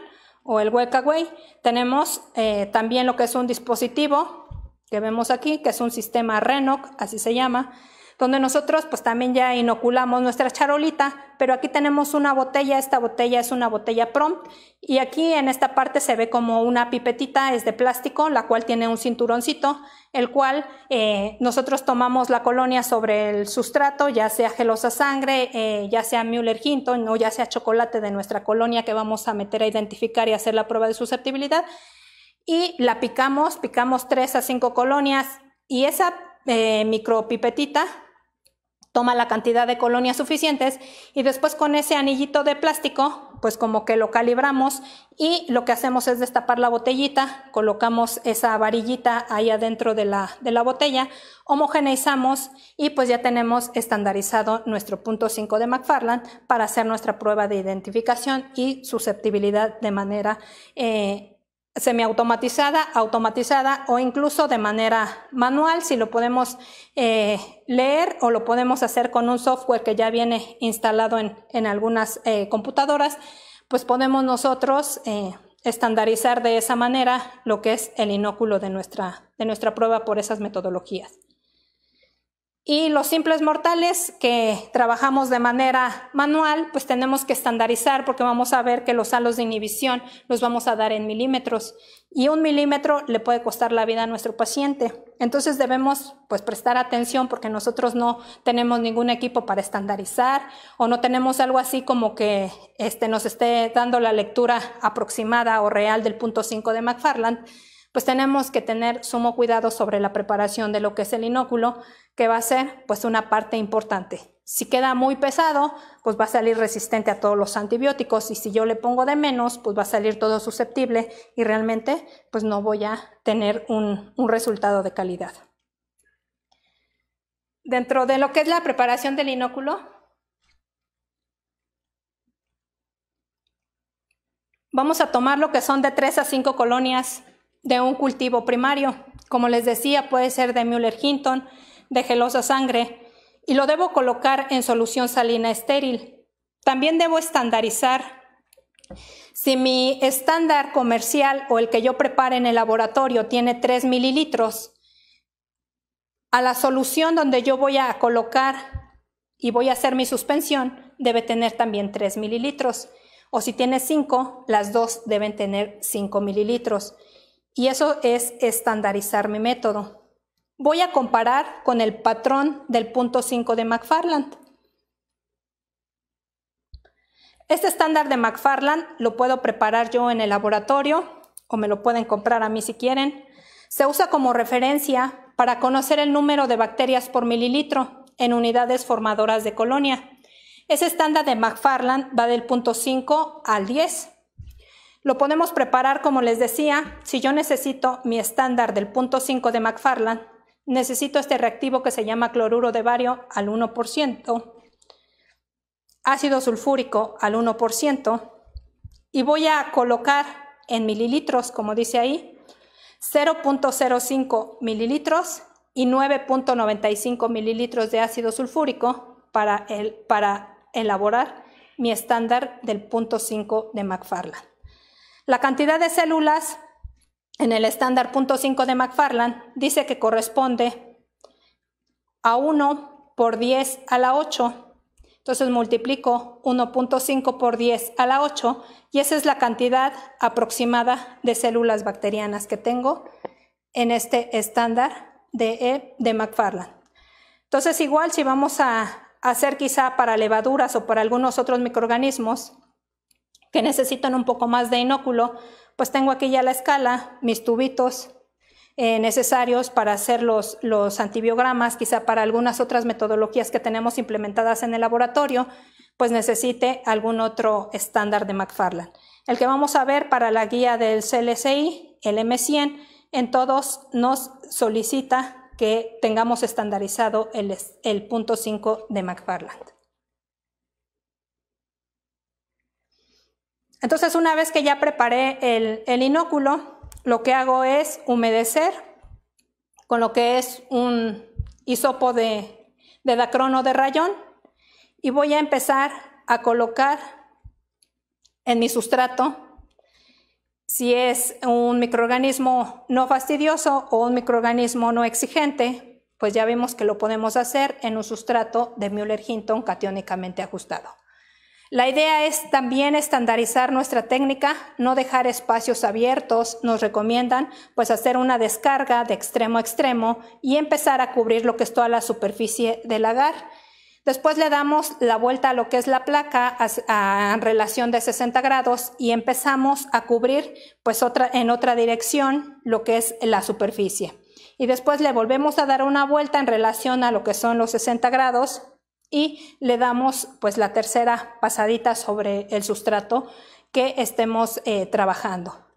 o el Wekaway, tenemos también lo que es un dispositivo que vemos aquí, que es un sistema RENOC, así se llama, donde nosotros pues también ya inoculamos nuestra charolita, pero aquí tenemos una botella. Esta botella es una botella Prompt, y aquí en esta parte se ve como una pipetita, es de plástico, la cual tiene un cinturoncito, el cual nosotros tomamos la colonia sobre el sustrato, ya sea gelosa sangre, ya sea Müller-Hinton o ya sea chocolate de nuestra colonia que vamos a meter a identificar y hacer la prueba de susceptibilidad, y la picamos 3 a 5 colonias, y esa micropipetita toma la cantidad de colonias suficientes, y después con ese anillito de plástico pues como que lo calibramos, y lo que hacemos es destapar la botellita, colocamos esa varillita ahí adentro de la botella, homogeneizamos, y pues ya tenemos estandarizado nuestro punto 5 de McFarland para hacer nuestra prueba de identificación y susceptibilidad de manera semiautomatizada, automatizada o incluso de manera manual, si lo podemos leer, o lo podemos hacer con un software que ya viene instalado en algunas computadoras, pues podemos nosotros estandarizar de esa manera lo que es el inóculo de nuestra prueba por esas metodologías. Y los simples mortales que trabajamos de manera manual, pues tenemos que estandarizar, porque vamos a ver que los halos de inhibición los vamos a dar en milímetros, y 1 milímetro le puede costar la vida a nuestro paciente. Entonces debemos pues prestar atención, porque nosotros no tenemos ningún equipo para estandarizar, o no tenemos algo así como que nos esté dando la lectura aproximada o real del punto 5 de McFarland. Pues tenemos que tener sumo cuidado sobre la preparación de lo que es el inóculo, que va a ser pues una parte importante. Si queda muy pesado, pues va a salir resistente a todos los antibióticos, y si yo le pongo de menos, pues va a salir todo susceptible, y realmente pues no voy a tener un resultado de calidad. Dentro de lo que es la preparación del inóculo, vamos a tomar lo que son de 3 a 5 colonias de un cultivo primario. Como les decía, puede ser de Müller-Hinton, de gelosa sangre, y lo debo colocar en solución salina estéril. También debo estandarizar. Si mi estándar comercial o el que yo prepare en el laboratorio tiene 3 mililitros, a la solución donde yo voy a colocar y voy a hacer mi suspensión debe tener también 3 mililitros. O si tiene 5, las dos deben tener 5 mililitros. Y eso es estandarizar mi método. Voy a comparar con el patrón del punto 5 de McFarland. Este estándar de McFarland lo puedo preparar yo en el laboratorio, o me lo pueden comprar a mí si quieren. Se usa como referencia para conocer el número de bacterias por mililitro en unidades formadoras de colonia. Ese estándar de McFarland va del punto 5 al 10. Lo podemos preparar, como les decía, si yo necesito mi estándar del punto 5 de McFarland, necesito este reactivo que se llama cloruro de bario al 1%, ácido sulfúrico al 1%, y voy a colocar en mililitros, como dice ahí, 0.05 mililitros y 9.95 mililitros de ácido sulfúrico para elaborar mi estándar del punto 5 de McFarland. La cantidad de células en el estándar punto 5 de McFarland dice que corresponde a 1 por 10 a la 8. Entonces multiplico 1.5 por 10 a la 8, y esa es la cantidad aproximada de células bacterianas que tengo en este estándar de McFarland. Entonces igual si vamos a hacer quizá para levaduras o para algunos otros microorganismos que necesitan un poco más de inóculo, pues tengo aquí ya la escala, mis tubitos necesarios para hacer los antibiogramas. Quizá para algunas otras metodologías que tenemos implementadas en el laboratorio, pues necesite algún otro estándar de McFarland. El que vamos a ver para la guía del CLSI, el M100, en todos nos solicita que tengamos estandarizado el punto 5 de McFarland. Entonces, una vez que ya preparé el inóculo, lo que hago es humedecer con lo que es un hisopo de dacrono de rayón, y voy a empezar a colocar en mi sustrato, si es un microorganismo no fastidioso o un microorganismo no exigente, pues ya vimos que lo podemos hacer en un sustrato de Müller-Hinton catiónicamente ajustado. La idea es también estandarizar nuestra técnica, no dejar espacios abiertos. Nos recomiendan pues hacer una descarga de extremo a extremo y empezar a cubrir lo que es toda la superficie del agar. Después le damos la vuelta a lo que es la placa a relación de 60 grados y empezamos a cubrir pues en otra dirección lo que es la superficie. Y después le volvemos a dar una vuelta en relación a lo que son los 60 grados y le damos pues la tercera pasadita sobre el sustrato que estemos trabajando.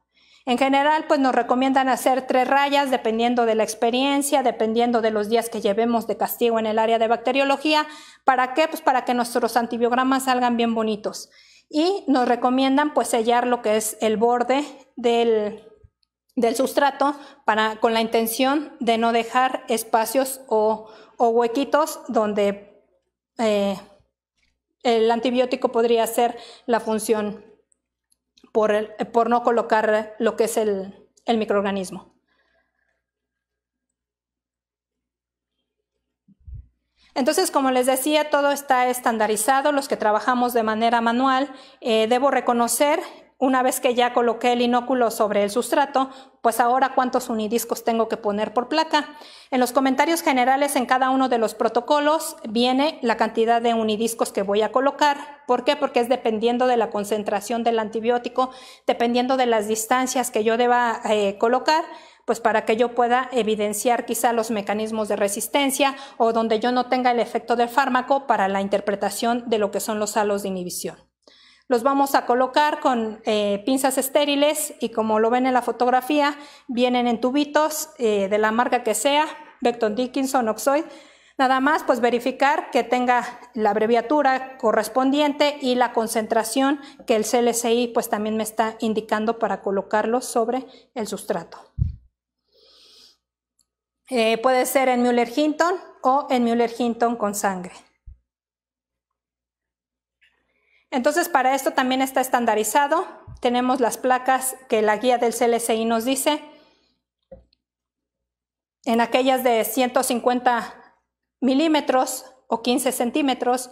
En general pues nos recomiendan hacer 3 rayas dependiendo de la experiencia, dependiendo de los días que llevemos de castigo en el área de bacteriología. ¿Para qué? Pues para que nuestros antibiogramas salgan bien bonitos. Y nos recomiendan pues sellar lo que es el borde del sustrato con la intención de no dejar espacios o huequitos donde el antibiótico podría hacer la función por no colocar lo que es el microorganismo. Entonces, como les decía, todo está estandarizado. Los que trabajamos de manera manual, debo reconocer, una vez que ya coloqué el inóculo sobre el sustrato, pues ahora cuántos unidiscos tengo que poner por placa. En los comentarios generales en cada uno de los protocolos viene la cantidad de unidiscos que voy a colocar. ¿Por qué? Porque es dependiendo de la concentración del antibiótico, dependiendo de las distancias que yo deba colocar, pues para que yo pueda evidenciar quizá los mecanismos de resistencia o donde yo no tenga el efecto del fármaco para la interpretación de lo que son los halos de inhibición. Los vamos a colocar con pinzas estériles y como lo ven en la fotografía, vienen en tubitos de la marca que sea, Becton Dickinson, Oxoid. Nada más pues verificar que tenga la abreviatura correspondiente y la concentración que el CLSI pues también me está indicando para colocarlo sobre el sustrato. Puede ser en Müller-Hinton o en Müller-Hinton con sangre. Entonces, para esto también está estandarizado. Tenemos las placas que la guía del CLSI nos dice. En aquellas de 150 milímetros o 15 centímetros.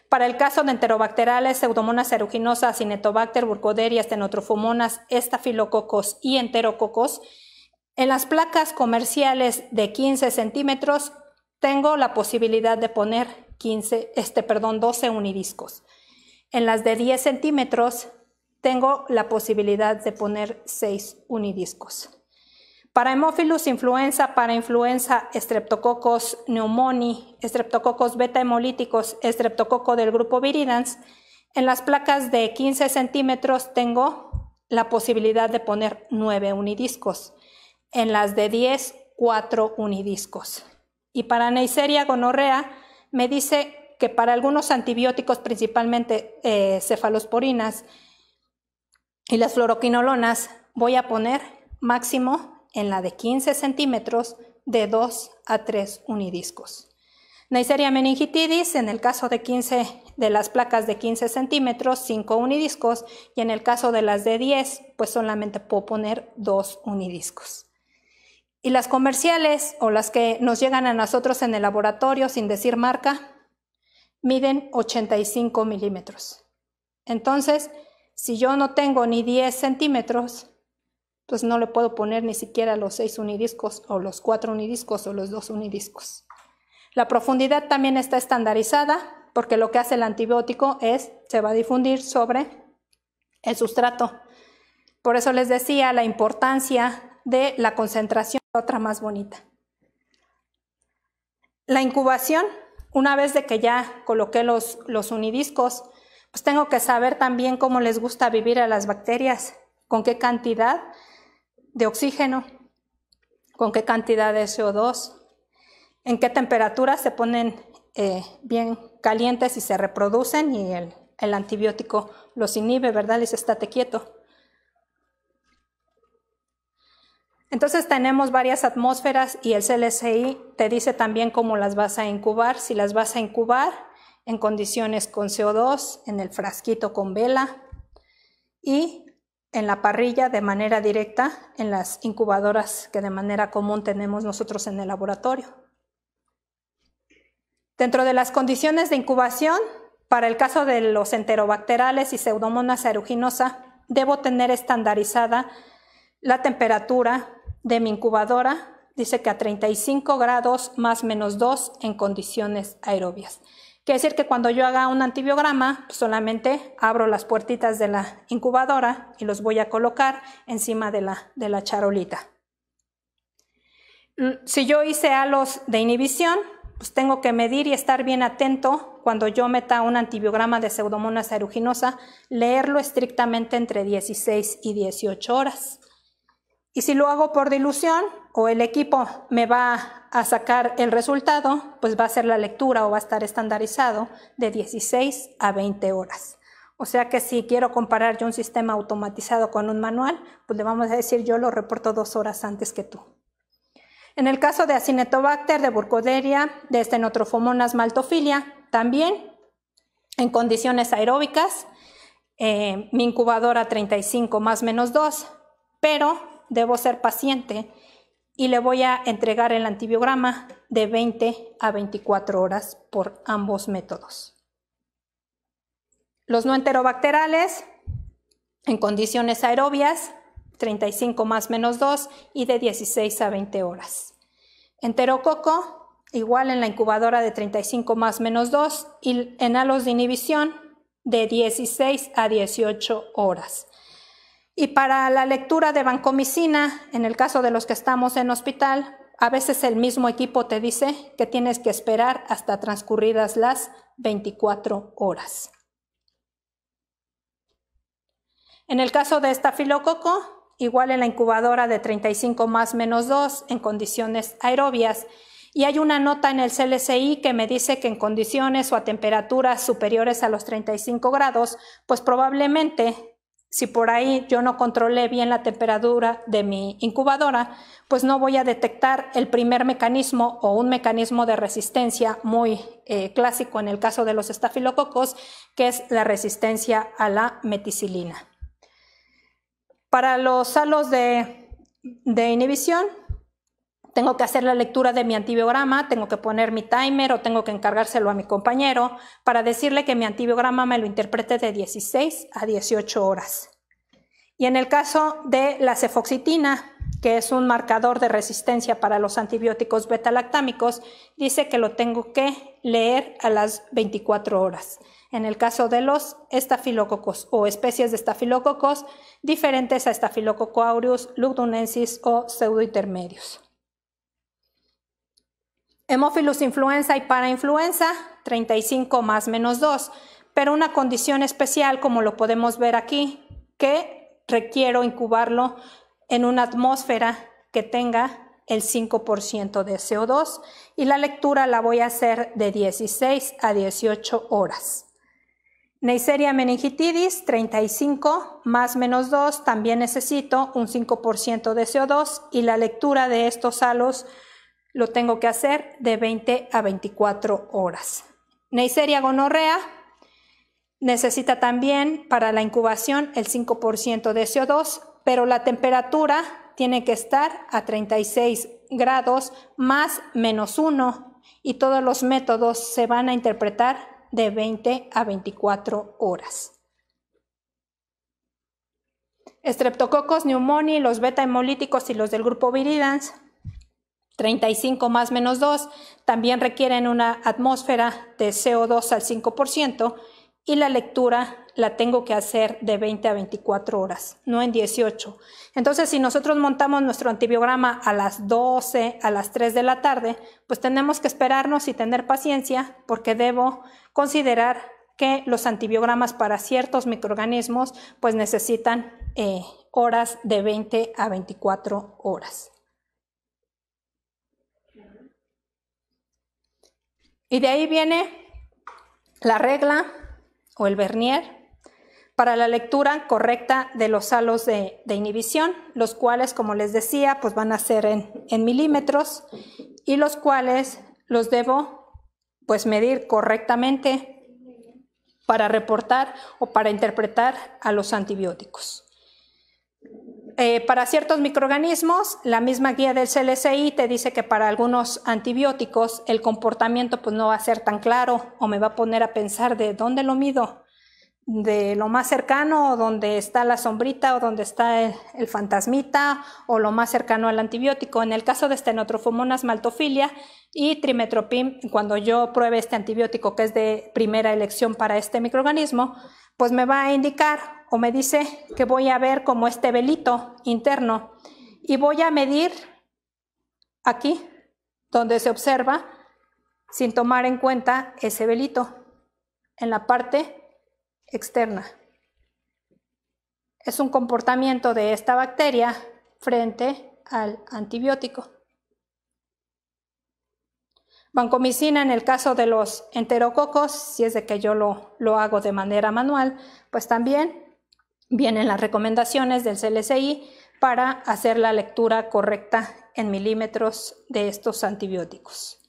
Para el caso de enterobacterales, Pseudomonas aeruginosa, Cinetobacter, Burkholderia, Stenotrofomonas, Staphylococcus y Enterococos. En las placas comerciales de 15 centímetros tengo la posibilidad de poner 12 unidiscos. En las de 10 centímetros tengo la posibilidad de poner 6 unidiscos. Para Haemophilus influenza, para influenza Streptococcus pneumoniae, Streptococcus beta hemolíticos, Streptococo del grupo Viridans, en las placas de 15 centímetros tengo la posibilidad de poner 9 unidiscos. En las de 10, 4 unidiscos. Y para Neisseria gonorrea me dice que para algunos antibióticos, principalmente cefalosporinas y las fluoroquinolonas, voy a poner máximo en la de 15 centímetros de 2 a 3 unidiscos. Neisseria meningitidis, en el caso de las placas de 15 centímetros, 5 unidiscos, y en el caso de las de 10, pues solamente puedo poner 2 unidiscos. Y las comerciales o las que nos llegan a nosotros en el laboratorio sin decir marca, miden 85 milímetros. Entonces, si yo no tengo ni 10 centímetros, pues no le puedo poner ni siquiera los 6 unidiscos o los 4 unidiscos o los 2 unidiscos. La profundidad también está estandarizada porque lo que hace el antibiótico se va a difundir sobre el sustrato. Por eso les decía la importancia de la concentración, otra más bonita. La incubación, una vez de que ya coloqué los unidiscos, pues tengo que saber también cómo les gusta vivir a las bacterias, con qué cantidad de oxígeno, con qué cantidad de CO2, en qué temperatura se ponen bien calientes y se reproducen y el antibiótico los inhibe, ¿verdad? Les estate quieto. Entonces tenemos varias atmósferas y el CLSI te dice también cómo las vas a incubar. Si las vas a incubar en condiciones con CO2, en el frasquito con vela y en la parrilla de manera directa en las incubadoras que de manera común tenemos nosotros en el laboratorio. Dentro de las condiciones de incubación, para el caso de los enterobacterales y Pseudomonas aeruginosa, debo tener estandarizada la temperatura de mi incubadora. Dice que a 35 grados más menos 2 en condiciones aerobias. Quiere decir que cuando yo haga un antibiograma, solamente abro las puertitas de la incubadora y los voy a colocar encima de la charolita. Si yo hice halos de inhibición, pues tengo que medir y estar bien atento cuando yo meta un antibiograma de Pseudomonas aeruginosa, leerlo estrictamente entre 16 y 18 horas. Y si lo hago por dilución o el equipo me va a sacar el resultado, pues va a ser la lectura o va a estar estandarizado de 16 a 20 horas. O sea que si quiero comparar yo un sistema automatizado con un manual, pues le vamos a decir yo lo reporto 2 horas antes que tú. En el caso de Acinetobacter, de Burkholderia, de Stenotrophomonas maltophilia, también en condiciones aeróbicas, mi incubadora 35 más menos 2, pero debo ser paciente y le voy a entregar el antibiograma de 20 a 24 horas por ambos métodos. Los no enterobacterales, en condiciones aerobias, 35 más menos 2 y de 16 a 20 horas. Enterococo, igual en la incubadora de 35 más menos 2 y en halos de inhibición de 16 a 18 horas. Y para la lectura de vancomicina, en el caso de los que estamos en hospital, a veces el mismo equipo te dice que tienes que esperar hasta transcurridas las 24 horas. En el caso de estafilococo, igual en la incubadora de 35 más menos 2 en condiciones aerobias. Y hay una nota en el CLCI que me dice que en condiciones o a temperaturas superiores a los 35 grados, pues probablemente, si por ahí yo no controlé bien la temperatura de mi incubadora, pues no voy a detectar el primer mecanismo o un mecanismo de resistencia muy clásico en el caso de los estafilococos, que es la resistencia a la meticilina. Para los halos de inhibición, tengo que hacer la lectura de mi antibiograma, tengo que poner mi timer o tengo que encargárselo a mi compañero para decirle que mi antibiograma me lo interprete de 16 a 18 horas. Y en el caso de la cefoxitina, que es un marcador de resistencia para los antibióticos beta-lactámicos, dice que lo tengo que leer a las 24 horas. En el caso de los estafilococos o especies de estafilococos diferentes a Staphylococcus aureus, lugdunensis o pseudointermedios. Haemophilus influenza y parainfluenza, 35 más menos 2, pero una condición especial, como lo podemos ver aquí, que requiero incubarlo en una atmósfera que tenga el 5% de CO2 y la lectura la voy a hacer de 16 a 18 horas. Neisseria meningitidis, 35 más menos 2, también necesito un 5% de CO2 y la lectura de estos halos lo tengo que hacer de 20 a 24 horas. Neisseria gonorrea necesita también para la incubación el 5% de CO2, pero la temperatura tiene que estar a 36 grados más menos 1 y todos los métodos se van a interpretar de 20 a 24 horas. Streptococcus pneumoniae, los beta hemolíticos y los del grupo viridans, 35 más menos 2, también requieren una atmósfera de CO2 al 5% y la lectura la tengo que hacer de 20 a 24 horas, no en 18. Entonces, si nosotros montamos nuestro antibiograma a las 12, a las 3 de la tarde, pues tenemos que esperarnos y tener paciencia porque debo considerar que los antibiogramas para ciertos microorganismos pues necesitan horas de 20 a 24 horas. Y de ahí viene la regla o el vernier para la lectura correcta de los halos de inhibición, los cuales, como les decía, pues van a ser en milímetros y los cuales los debo pues medir correctamente para reportar o para interpretar a los antibióticos. Para ciertos microorganismos, la misma guía del CLCI te dice que para algunos antibióticos el comportamiento pues, no va a ser tan claro o me va a poner a pensar de dónde lo mido, de lo más cercano o donde está la sombrita o donde está el fantasmita o lo más cercano al antibiótico. En el caso de Stenotrophomonas maltophilia y Trimethoprim, cuando yo pruebe este antibiótico que es de primera elección para este microorganismo, pues me va a indicar o me dice que voy a ver como este velito interno y voy a medir aquí donde se observa sin tomar en cuenta ese velito en la parte externa. Es un comportamiento de esta bacteria frente al antibiótico. Vancomicina en el caso de los enterococos, si es de que yo lo hago de manera manual, pues también vienen las recomendaciones del CLCI para hacer la lectura correcta en milímetros de estos antibióticos.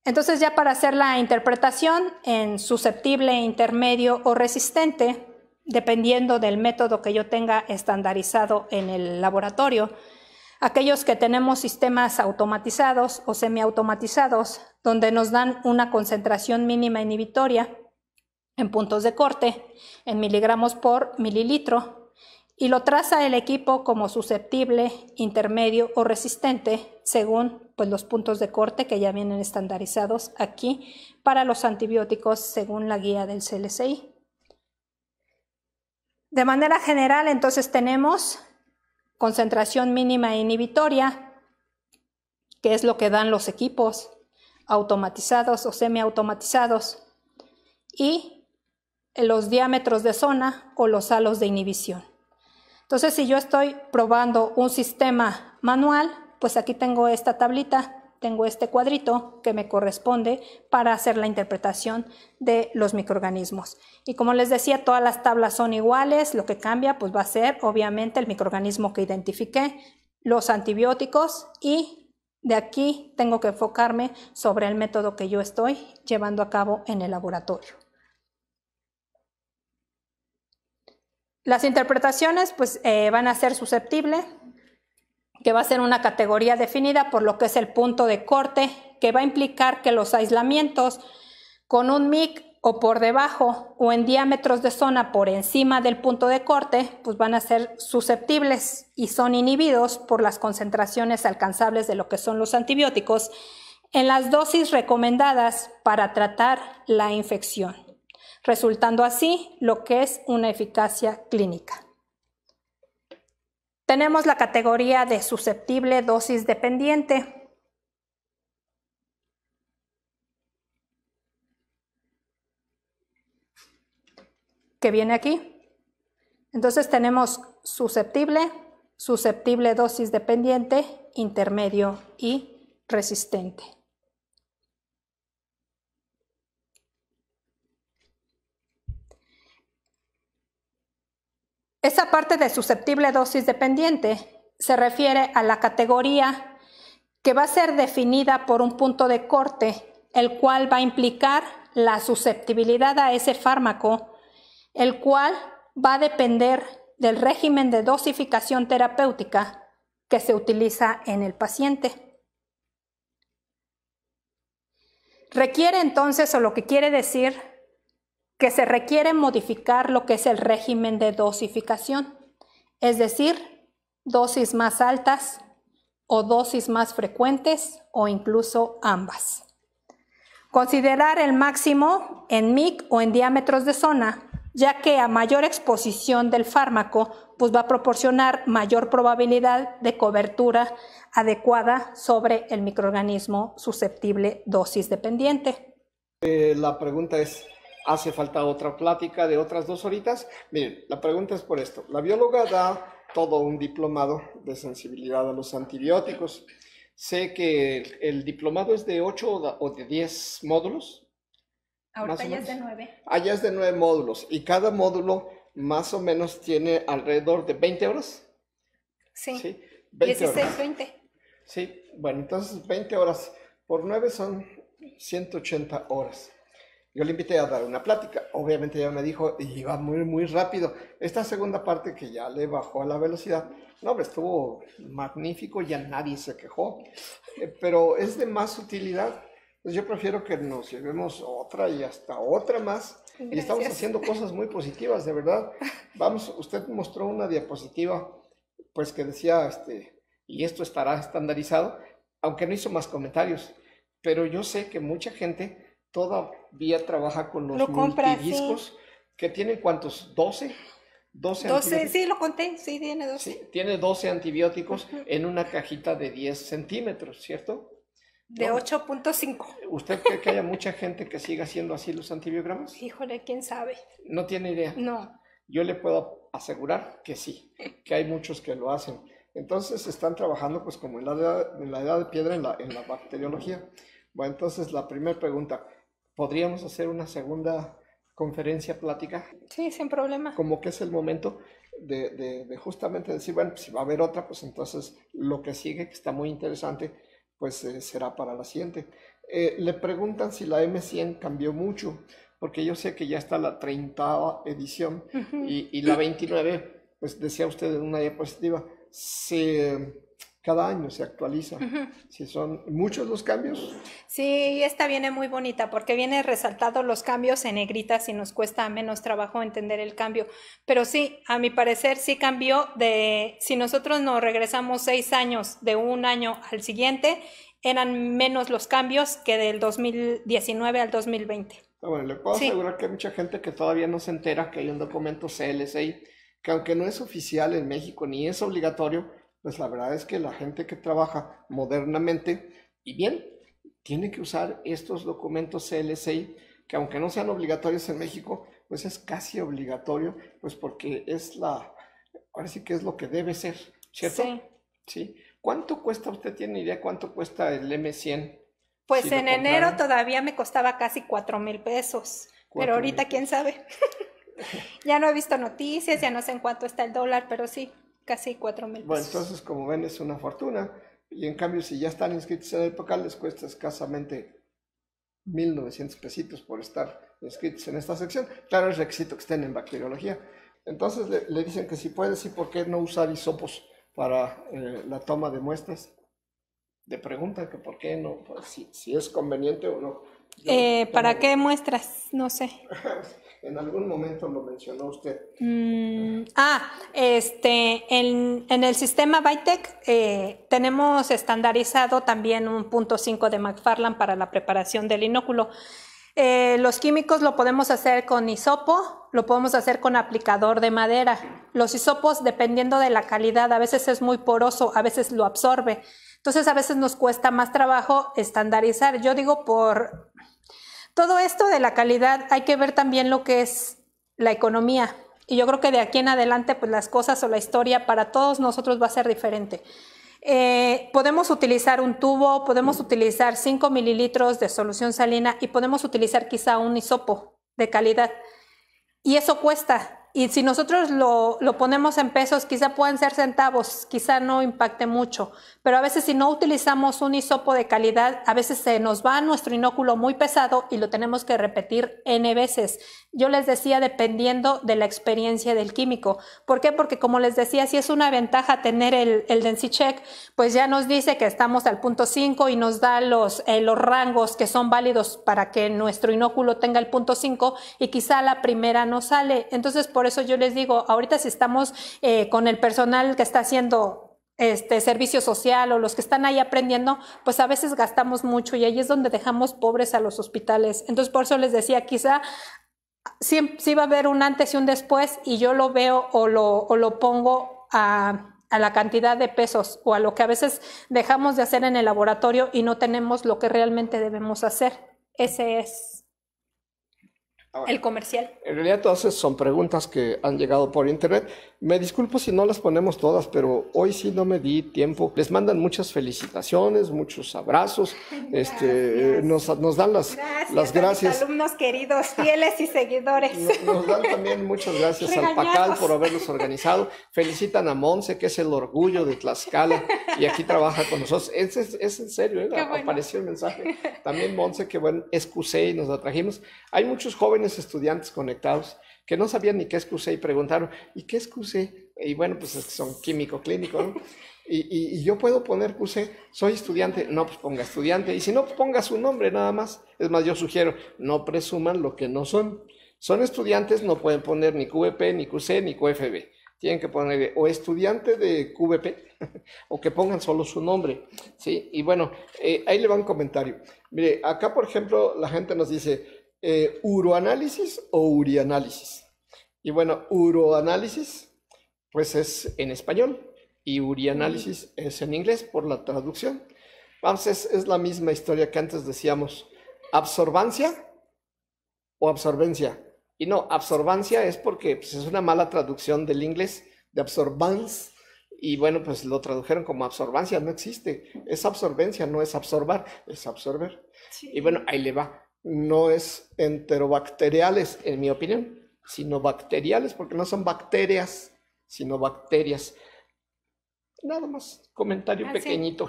Entonces ya para hacer la interpretación en susceptible, intermedio o resistente, dependiendo del método que yo tenga estandarizado en el laboratorio, aquellos que tenemos sistemas automatizados o semiautomatizados, donde nos dan una concentración mínima inhibitoria en puntos de corte, en miligramos por mililitro, y lo traza el equipo como susceptible, intermedio o resistente, según pues, los puntos de corte que ya vienen estandarizados aquí para los antibióticos según la guía del CLCI. De manera general, entonces tenemos concentración mínima inhibitoria, que es lo que dan los equipos automatizados o semiautomatizados, y los diámetros de zona o los halos de inhibición. Entonces, si yo estoy probando un sistema manual, pues aquí tengo esta tablita, tengo este cuadrito que me corresponde para hacer la interpretación de los microorganismos. Y como les decía, todas las tablas son iguales, lo que cambia pues va a ser obviamente el microorganismo que identifiqué, los antibióticos y de aquí tengo que enfocarme sobre el método que yo estoy llevando a cabo en el laboratorio. Las interpretaciones pues, van a ser susceptibles, que va a ser una categoría definida por lo que es el punto de corte, que va a implicar que los aislamientos con un mic o por debajo o en diámetros de zona por encima del punto de corte, pues van a ser susceptibles y son inhibidos por las concentraciones alcanzables de lo que son los antibióticos en las dosis recomendadas para tratar la infección, resultando así lo que es una eficacia clínica. Tenemos la categoría de susceptible dosis dependiente. Que viene aquí. Entonces tenemos susceptible, susceptible dosis dependiente, intermedio y resistente. Esa parte de susceptible dosis dependiente se refiere a la categoría que va a ser definida por un punto de corte, el cual va a implicar la susceptibilidad a ese fármaco, el cual va a depender del régimen de dosificación terapéutica que se utiliza en el paciente. Requiere entonces, o lo que quiere decir, que se requiere modificar lo que es el régimen de dosificación, es decir, dosis más altas o dosis más frecuentes o incluso ambas. Considerar el máximo en mic o en diámetros de zona, ya que a mayor exposición del fármaco pues va a proporcionar mayor probabilidad de cobertura adecuada sobre el microorganismo susceptible dosis dependiente. La pregunta es, ¿hace falta otra plática de otras 2 horitas? Miren, la pregunta es por esto. La bióloga da todo un diplomado de sensibilidad a los antibióticos. Sé que el diplomado es de 8 o de 10 módulos. Ahorita ya es de 9. Ah, ya es de 9 módulos. Y cada módulo más o menos tiene alrededor de 20 horas. Sí, ¿Sí? 20 16, horas. 20. Sí, bueno, entonces 20 horas por 9 son 180 horas. yo le invité a dar una plática. Obviamente ella me dijo, y iba muy, muy rápido. Esta segunda parte que ya le bajó a la velocidad, no, hombre, estuvo magnífico, ya nadie se quejó. Pero es de más utilidad. Pues yo prefiero que nos llevemos otra y hasta otra más. Gracias. Y estamos haciendo cosas muy positivas, de verdad. Vamos, usted mostró una diapositiva, pues que decía, y esto estará estandarizado, aunque no hizo más comentarios. Pero yo sé que mucha gente todavía trabaja con los multidiscos, sí. Que tienen ¿cuántos? ¿12? 12, sí, lo conté, sí, tiene 12. Sí, tiene 12 antibióticos en una cajita de 10 centímetros, ¿cierto? De 8.5. ¿Usted cree que haya mucha gente que siga haciendo así los antibiogramas? Híjole, ¿quién sabe? ¿No tiene idea? No. Yo le puedo asegurar que sí, que hay muchos que lo hacen. Entonces están trabajando pues como en la edad de piedra en la bacteriología. Bueno, entonces la primera pregunta, ¿podríamos hacer una segunda conferencia plática? Sí, sin problema. Como que es el momento de justamente decir, bueno, si va a haber otra, pues entonces lo que sigue, que está muy interesante, pues será para la siguiente. Le preguntan si la M100 cambió mucho, porque yo sé que ya está la 30ª edición y la 29, pues decía usted en una diapositiva, cada año se actualiza. Si son muchos los cambios. Sí, esta viene muy bonita porque viene resaltado los cambios en negritas y nos cuesta menos trabajo entender el cambio. Pero sí, a mi parecer sí cambió si nosotros nos regresamos 6 años de un año al siguiente, eran menos los cambios que del 2019 al 2020. Bueno, le puedo asegurar que hay mucha gente que todavía no se entera que hay un documento CLSI, que aunque no es oficial en México ni es obligatorio, pues la verdad es que la gente que trabaja modernamente y bien, tiene que usar estos documentos CLSI, que aunque no sean obligatorios en México, pues es casi obligatorio, pues porque ahora sí que es lo que debe ser, ¿cierto? Sí. ¿Sí? ¿Cuánto cuesta? ¿Usted tiene idea cuánto cuesta el M100? Pues si en enero todavía me costaba casi 4,000 pesos, pero ahorita quién sabe. Ya no he visto noticias, ya no sé en cuánto está el dólar, pero sí. Casi 4,000 pesos. Bueno, entonces como ven es una fortuna y en cambio si ya están inscritos en el PACAL les cuesta escasamente 1,900 pesitos por estar inscritos en esta sección. Claro, es requisito que estén en bacteriología. Entonces le dicen que si puede, sí, ¿por qué no usar hisopos para la toma de muestras? Le preguntan que por qué no, pues, si es conveniente o no. ¿Para qué muestras? No sé. En algún momento lo mencionó usted. En el sistema Vitec tenemos estandarizado también un 0.5 de McFarland para la preparación del inóculo. Los químicos lo podemos hacer con hisopo, lo podemos hacer con aplicador de madera. Los hisopos, dependiendo de la calidad, a veces es muy poroso, a veces lo absorbe. Entonces a veces nos cuesta más trabajo estandarizar. Yo digo por todo esto de la calidad hay que ver también lo que es la economía. Y yo creo que de aquí en adelante pues las cosas o la historia para todos nosotros va a ser diferente. Podemos utilizar un tubo, podemos utilizar 5 mililitros de solución salina y podemos utilizar quizá un hisopo de calidad. Y eso cuesta. Y si nosotros lo ponemos en pesos, quizá puedan ser centavos, quizá no impacte mucho. Pero a veces si no utilizamos un hisopo de calidad, a veces se nos va nuestro inóculo muy pesado y lo tenemos que repetir N veces. Yo les decía, dependiendo de la experiencia del químico. ¿Por qué? Porque como les decía, si es una ventaja tener el DensiCheck, pues ya nos dice que estamos al 0.5 y nos da los rangos que son válidos para que nuestro inóculo tenga el 0.5 y quizá la primera no sale. Entonces, por eso yo les digo, ahorita si estamos con el personal que está haciendo servicio social o los que están ahí aprendiendo, pues a veces gastamos mucho y ahí es donde dejamos pobres a los hospitales. Entonces, por eso les decía, quizá sí va a haber un antes y un después y yo lo veo o lo pongo a la cantidad de pesos o a lo que a veces dejamos de hacer en el laboratorio y no tenemos lo que realmente debemos hacer. Ese es. el comercial. En realidad todas esas son preguntas que han llegado por internet. Me disculpo si no las ponemos todas, pero hoy sí no me di tiempo. Les mandan muchas felicitaciones, muchos abrazos. Nos dan las gracias. A mis alumnos queridos, fieles y seguidores. Nos dan también muchas gracias al PACAL por haberlos organizado. Felicitan a Monse, que es el orgullo de Tlaxcala, y aquí trabaja con nosotros. Es en serio, bueno. Apareció el mensaje. También Monse, que bueno, es QC y nos la trajimos. Hay muchos jóvenes estudiantes conectados que no sabían ni qué es QC y preguntaron, ¿y qué es QC? Y bueno, pues es que son químico clínico, ¿no? Y yo puedo poner QC, soy estudiante, no, pues ponga estudiante, y si no, pues ponga su nombre nada más. Es más, yo sugiero, no presuman lo que no son. Son estudiantes, no pueden poner ni QVP, ni QC, ni QFB. Tienen que poner o estudiante de QVP o que pongan solo su nombre, ¿sí? Y bueno, ahí le va un comentario. Mire, acá por ejemplo la gente nos dice uroanálisis o urianálisis. Y bueno, uroanálisis pues es en español y urianálisis es en inglés por la traducción. Vamos, es la misma historia que antes decíamos, absorbancia o absorbencia. Y no, absorbancia es porque pues, es una mala traducción del inglés, de absorbance, y bueno, pues lo tradujeron como absorbancia, no existe, es absorbencia, no es absorbar, es absorber. Sí. Y bueno, ahí le va, no es enterobacteriales, en mi opinión, sino bacteriales, porque no son bacterias, sino bacterias. Nada más, comentario pequeñito,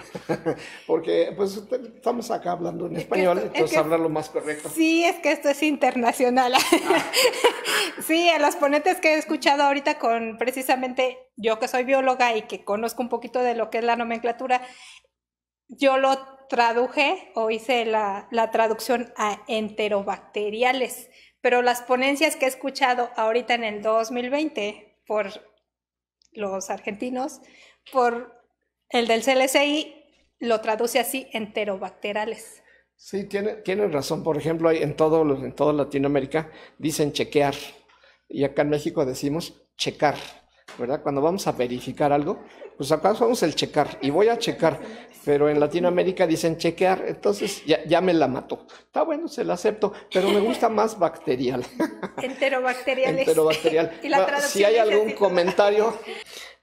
porque pues estamos acá hablando en español, entonces hablar lo más correcto. Sí, es que esto es internacional. Sí, a los ponentes que he escuchado ahorita con precisamente yo que soy bióloga y que conozco un poquito de lo que es la nomenclatura, yo lo traduje o hice la traducción a enterobacteriales, pero las ponencias que he escuchado ahorita en el 2020 por los argentinos, por el del CLCI, lo traduce así, enterobacteriales. Sí, tienen razón. Por ejemplo, en toda Latinoamérica dicen chequear, y acá en México decimos checar, ¿verdad? Cuando vamos a verificar algo, pues acá vamos el checar, y voy a checar, pero en Latinoamérica dicen chequear, entonces ya me la mató. Está bueno, se la acepto, pero me gusta más bacterial. Enterobacteriales. Enterobacterial. Y la si hay algún comentario...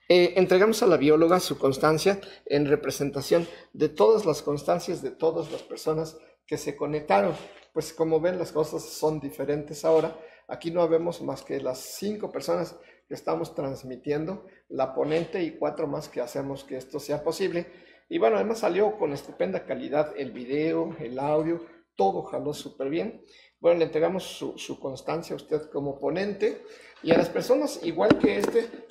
entregamos a la bióloga su constancia en representación de todas las constancias de todas las personas que se conectaron. Pues como ven, las cosas son diferentes ahora. Aquí no habemos más que las 5 personas que estamos transmitiendo, la ponente y 4 más que hacemos que esto sea posible. Y bueno, además salió con estupenda calidad el video, el audio, todo jaló súper bien. Bueno, le entregamos su constancia a usted como ponente, y a las personas, igual que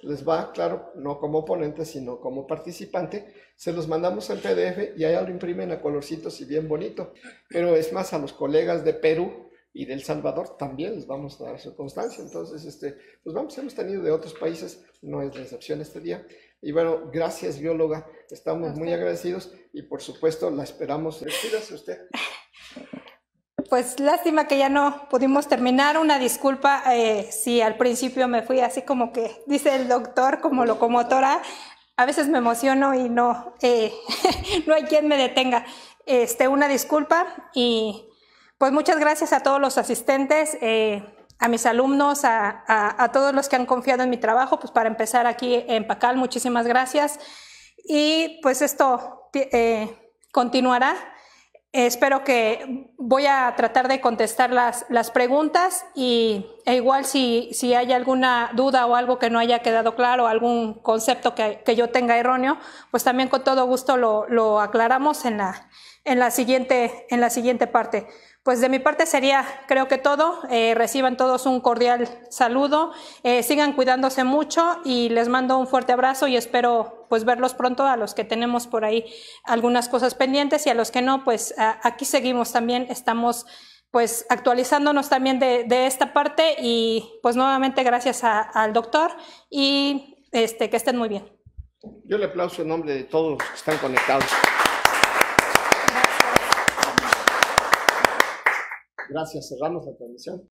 les va, claro, no como ponente, sino como participante, se los mandamos en PDF y allá lo imprimen a colorcitos y bien bonito. Pero es más, a los colegas de Perú y de El Salvador también les vamos a dar su constancia. Entonces, pues vamos, hemos tenido de otros países, no es la excepción este día. Y bueno, gracias bióloga, estamos muy agradecidos y por supuesto la esperamos. Despídase usted. Pues lástima que ya no pudimos terminar, una disculpa si al principio me fui así como que dice el doctor, como locomotora, a veces me emociono y no hay quien me detenga. Una disculpa y pues muchas gracias a todos los asistentes, a mis alumnos, a todos los que han confiado en mi trabajo, pues para empezar aquí en PACAL, muchísimas gracias y pues esto continuará. Espero que voy a tratar de contestar las preguntas e igual si hay alguna duda o algo que no haya quedado claro, algún concepto que yo tenga erróneo, pues también con todo gusto lo aclaramos en la siguiente parte. Pues de mi parte sería, creo que todo. Reciban todos un cordial saludo, sigan cuidándose mucho y les mando un fuerte abrazo y espero pues verlos pronto a los que tenemos por ahí algunas cosas pendientes y a los que no, pues aquí seguimos también, estamos pues actualizándonos también de esta parte y pues nuevamente gracias al doctor y que estén muy bien. Yo le aplauso en nombre de todos los que están conectados. Gracias, cerramos la transmisión.